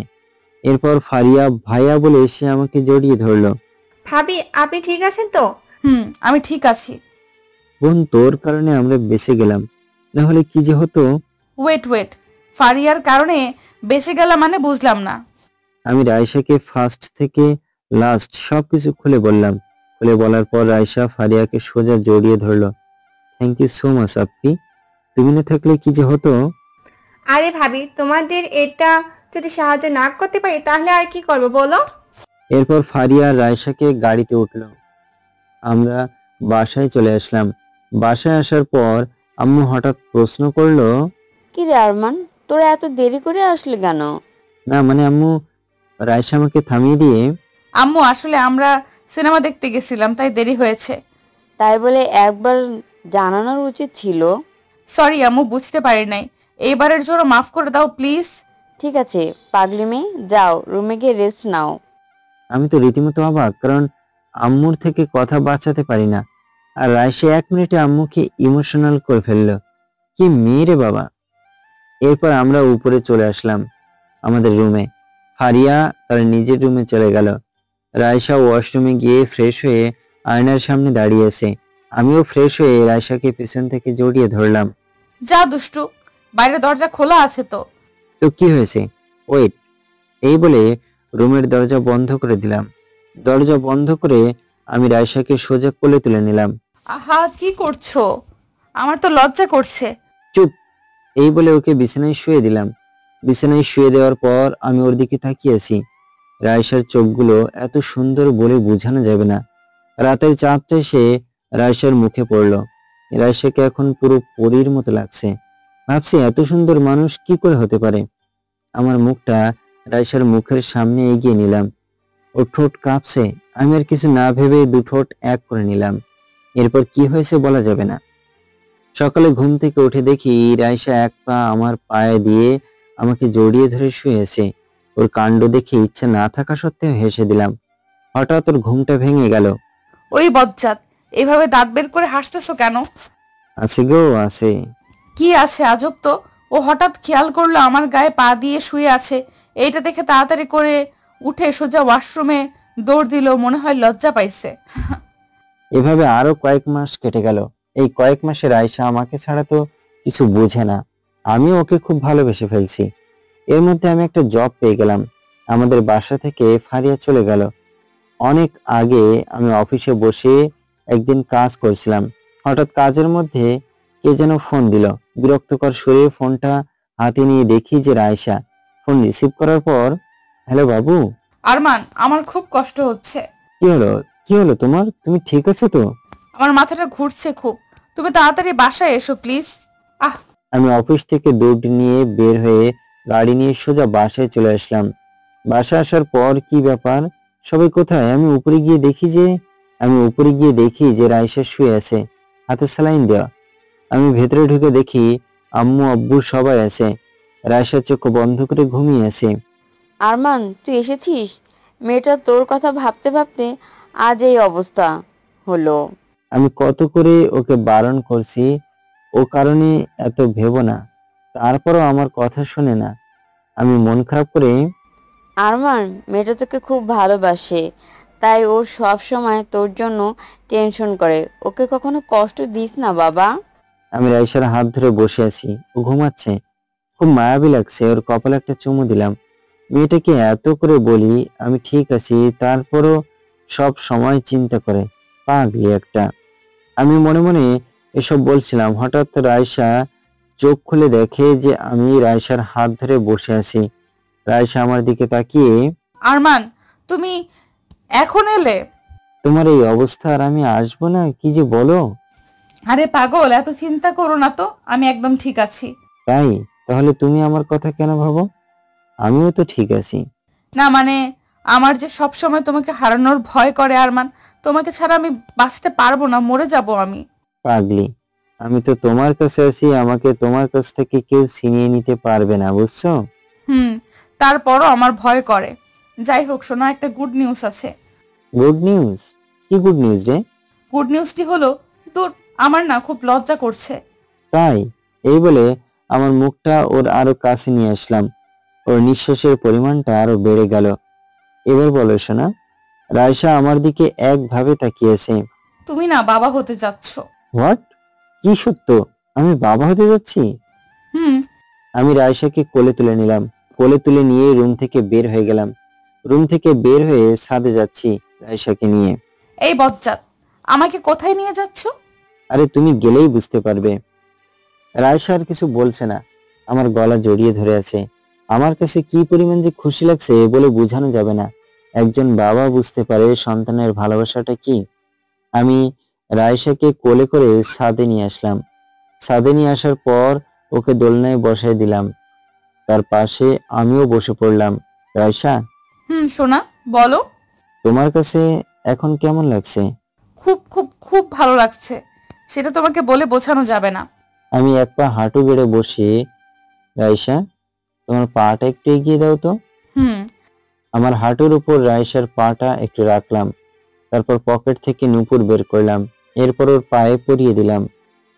এরপর ফারিয়া ভাইয়া বলে সে আমাকে জড়িয়ে ধরলো। ভাবি, আপনি ঠিক আছেন তো? আমি ঠিক আছি। বোন, তোর কারণে আমরা বেঁচে গেলাম, না হলে কি যে হতো। ওয়েট, ফারিয়ার কারণে বেঁচে গেলাম মানে বুঝলাম না। আমি রায়সাকে ফার্স্ট থেকে লাস্ট সবকিছু খুলে বললাম। খুলে বলার পর রায়সা ফারিয়াকে সোজা জড়িয়ে ধরলো। থ্যাংক ইউ সো মাচ আপ্পি। তুমি না থাকলে কি যে হতো। আরে ভাবি, তোমাদের এটা যদি সাহায্য না করতে পারি তাহলে আর কি করবো বলো? এরপর ফারিয়া আর রায়শাকে গাড়িতে উঠলো। আমরা বাসায় চলে আসলাম। বাসায় আসার পর আম্মু হঠাৎ প্রশ্ন করলো, কি রে আরমান, তোরা এত দেরি করে আসলি কেন? না মানে আম্মু, রায়শা আমাকে থামিয়ে দিয়ে, আম্মু আসলে আমরা সিনেমা দেখতে গেছিলাম তাই দেরি হয়েছে। তাই বলে একবার জানানোর উচিত ছিল। সরি আম্মু, বুঝতে পারি নাই, এইবারের জন্য মাফ করে দাও প্লিজ। ঠিক আছে পাগলি মেয়ে, যাও রুমে গিয়ে রেস্ট নাও। আমি তো রীতিমতো অবাক, কারণ আম্মুর থেকে কথা বাঁচাতে পারি না। আর রায়শা 1 মিনিটে আম্মুকে ইমোশনাল করে ফেললো। কি মেয়ে রে বাবা। এরপর আমরা উপরে চলে আসলাম আমাদের রুমে। ফারিয়া তার নিজের রুমে চলে গেল। রায়শা ওয়াশরুমে গিয়ে ফ্রেশ হয়ে আয়নার সামনে দাঁড়িয়েছে। আমিও ফ্রেশ হয়ে রায়শাকে পেছন থেকে জড়িয়ে ধরলাম। যা দুষ্টু, বাইরে দরজা খোলা আছে তো। তো কি হয়েছে, ওয়েট। এই বলে রুমের দরজা বন্ধ করে দিলাম। দরজা বন্ধ করে আমি রায়শাকে সোজা কোলে তুলে নিলাম। আহা, কি করছো? আমার তো লজ্জা করছে। চুপ। এই বলে ওকে বিছানায় শুয়ে দিলাম। বিছানায় শুয়ে দেওয়ার পর আমি ওর দিকে তাকিয়েছি। রায়শার চোখগুলো এত সুন্দর বলে বোঝানো যাবে না। রাতের চাঁদটা এসে রায়শার মুখে পড়লো। রায়শাকে এখন পুরো পরীর মতো লাগছে। ভাবছি এত সুন্দর মানুষ কি করে হতে পারে। আমার মুখটা রায়শার মুখের সামনে এগিয়ে নিলাম। ওর ঠোঁট কাঁপছে। আমি আর কিছু না ভেবে 2 ঠোঁট এক করে নিলাম। এরপর কি হয়েছে বলা যাবে না। সকালে ঘুম থেকে উঠে দেখি রায়শা 1 পা আমার পায়ে দিয়ে আমাকে জড়িয়ে ধরে শুয়ে আছে। ওর কাণ্ড দেখে ইচ্ছা না থাকা সত্ত্বেও হেসে দিলাম। হঠাৎ ওর ঘুমটা ভেঙে গেল। ওই বজ্জাত, এভাবে দাঁত বের করে হাসতেছো কেন? আছে গো আছে। কি আছে আজব তো। ও হঠাৎ খেয়াল করলো আমার গায়ে পা দিয়ে শুয়ে আছে। এইটা দেখে তাড়াতাড়ি করে উঠে সোজা ওয়াশরুমে দৌড় দিল, মনে হয় লজ্জা পাইছে। এভাবে আরো কয়েক মাস কেটে গেল। এই কয়েক মাসে রায়শা আমাকে ছাড়া তো কিছু বোঝে না। আমি ওকে খুব ভালোবেসে ফেলছি। এর মধ্যে আমি একটা জব পেয়ে গেলাম। আমাদের বাসা থেকে ফারিয়া চলে গেল। অনেক আগে আমি অফিসে বসে একদিন কাজ করছিলাম। হঠাৎ কাজের মধ্যে কে যেন ফোন দিল। বিরক্তকর সুরে ফোনটা হাতে নিয়ে দেখি যে রায়শা। ফোন রিসিভ করার পর, হ্যালো বাবু। আরমান, আমার খুব কষ্ট হচ্ছে। কি হলো, কি হলো তোমার? তুমি ঠিক আছো তো? আমার মাথাটা ঘুরছে খুব। তুমি তাড়াতাড়ি বাসায় এসো প্লিজ। আমি অফিস থেকে দৌড় নিয়ে বের হয়ে গাড়ি নিয়ে সোজা বাসায় চলে আসলাম। বাসায় আসার পর কি ব্যাপার, সবাই কোথায়? আমি উপরে গিয়ে দেখি যে রায়শা শুয়ে আছে, হাতে স্যালাইন দেওয়া। আমি ভেতরে ঢুকে দেখি আম্মু আব্বু সবাই আছে। রায়শার চোখ বন্ধ করে ঘুমিয়ে আছে। আরমান, তুই এসেছিস? মেয়েটা তোর কথা ভাবতে ভাবতে আজ এই অবস্থা হলো। আমি কত করে ওকে বারণ করছি ও কারণে এত ভেবো না, তারপরও আমার কথা শুনে না। আমি মন খারাপ করে, আরমান, মেয়েটা তোকে খুব ভালোবাসে, তাই ও সব সময় তোর জন্য টেনশন করে। ওকে কখনো কষ্ট দিস না বাবা। আমি রাইসার হাত ধরে বসে আছি। ও ঘুমাচ্ছে। খুব মায়াবী লাগছে। ওর কপালে একটা চুমু দিলাম। মেয়েটাকে এত করে বলি আমি ঠিক আছি, তারপরও সব সময় চিন্তা করে, পাগলি একটা। আমি মনে মনে এসব বলছিলাম, হঠাৎ রায়শা চোখ খুলে দেখে যে আমি রায়শার হাত ধরে বসে আছি। রায়শা আমার দিকে তাকিয়ে, আরমান, তুমি এখন এলে? তোমার এই অবস্থা আর আমি আসবো না? কি যে বলো। আরে পাগল, এত চিন্তা করো না তো, আমি একদম ঠিক আছি। তাই? তাহলে তুমি আমার কথা কেন ভাবো? আমিও তো ঠিক আছি। না মানে, আমার যে সব সময় তোমাকে হারানোর ভয় করে আরমান। তোমাকে ছাড়া আমি বাঁচতে পারবো না, মরে যাব আমি। পাগলি, আমি তো তোমার কাছে আছি। আমাকে তোমার কাছ থেকে কেউ ছিনিয়ে নিতে পারবে না, বুঝছো? তারপরও আমার ভয় করে। যাই হোক শোনো, একটা গুড নিউজ আছে। Good news? কি গুড নিউজ রে? গুড নিউজটি হলো, দূর, আমার না খুব লজ্জা করছে। তাই? এই বলে আমার মুখটা ওর আরো কাছে নিয়ে আসলাম। ওর নিঃশ্বাসের পরিমাণটা আরো বেড়ে গেল। এবার বলো শোনা। রায়শা আমার দিকে একভাবে তাকিয়েছে। তুমি না বাবা হতে যাচ্ছ। হোয়াট? কি সত্য? আমি বাবা হতে যাচ্ছি? আমি রায়শাকে কোলে তুলে নিলাম। কোলে তুলে নিয়ে রুম থেকে বের হয়ে গেলাম। রুম থেকে বের হয়ে ছাদে যাচ্ছি রায়শাকে নিয়ে। এই বজ্জাত, আমাকে কোথায় নিয়ে যাচ্ছ? আরে তুমি গেলেই বুঝতে পারবে। রায়শা আর কিছু বলছে না, আমার গলা জড়িয়ে ধরে আছে। আমার কাছে কি পরিমাণ যে খুশি লাগছে বলে বোঝানো যাবে না। একজন বাবা বুঝতে পারে সন্তানের ভালোবাসাটা কি। আমি রায়শাকে কোলে করে ছাদে নিয়ে আসলাম। ছাদে নিয়ে আসার পর ওকে দোলনায় বসাই দিলাম, তার পাশে আমিও বসে পড়লাম। রায়শা, সোনা বলো। তোমার কাছে এখন কেমন লাগছে? খুব খুব খুব ভালো লাগছে, সেটা তোমাকে বলে বোঝানো যাবে না। আমি এক পা হাঁটু গেড়ে বসে, রায়শা তোমার পাটা একটু এগিয়ে দাও তো। আমার হাঁটুর উপর রায়শার পাটা একটু রাখলাম, তারপর পকেট থেকে নূপুর বের করলাম, এরপর ওর পায়ে পরিয়ে দিলাম।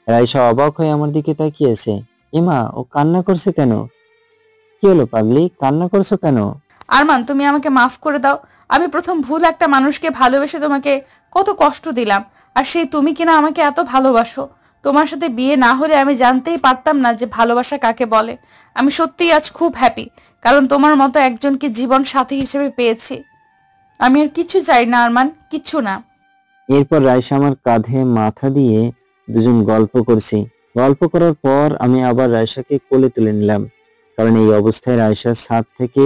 রায়শা অবাক হয়ে আমার দিকে তাকিয়েছে। এমা, ও কান্না করছে কেন? কি হলো পাগলি, কান্না করছো কেন? আরমান, তুমি আমাকে মাফ করে দাও। আমি প্রথম ভুল একটা মানুষকে ভালোবেসে তোমাকে কত কষ্ট দিলাম, আর সেই তুমি কিনা আমাকে এত ভালোবাসো। তোমার সাথে বিয়ে না হলে আমি জানতেই পারতাম না যে ভালোবাসা কাকে বলে। আমি সত্যিই আজ খুব হ্যাপি, কারণ তোমার মতো একজনকে জীবন সাথী হিসেবে পেয়েছি। আমি আর কিছু চাই না আরমান, কিচ্ছু না। এরপর রায়শা আমার কাঁধে মাথা দিয়ে দুজন গল্প করছি। গল্প করার পর আমি আবার রায়শাকে কোলে তুলে নিলাম, কারণ এই অবস্থায় রায়শার ছাদ থেকে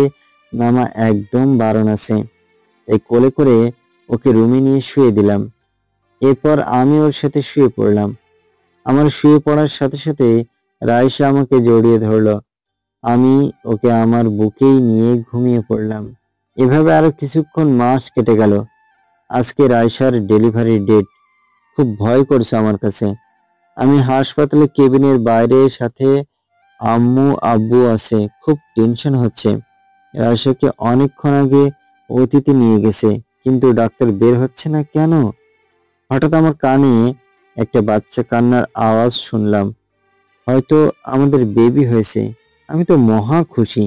নামা একদম বারণ আছে। এই কোলে করে ওকে রুমে নিয়ে শুয়ে দিলাম। এরপর আমি ওর সাথে শুয়ে পড়লাম। আমার শুয়ে পড়ার সাথে সাথে রায়শা আমাকে জড়িয়ে ধরলো। আমি ওকে আমার বুকেই নিয়ে ঘুমিয়ে পড়লাম। এভাবে আরো কিছুক্ষণ মাস কেটে গেল। আজকে রায়শার ডেলিভারি ডেট। খুব ভয় করছে আমার কাছে। আমি হাসপাতালে কেবিনের বাইরে, সাথে আম্মু আব্বু আছে, খুব টেনশন হচ্ছে। রায়শাকে অনেকক্ষণ আগে অতীতে নিয়ে গেছে, কিন্তু ডাক্তার বের হচ্ছে না কেন? হঠাৎ আমার কানে একটা বাচ্চা কান্নার আওয়াজ শুনলাম। হয়তো আমাদের বেবি হয়েছে। আমি তো মহা খুশি।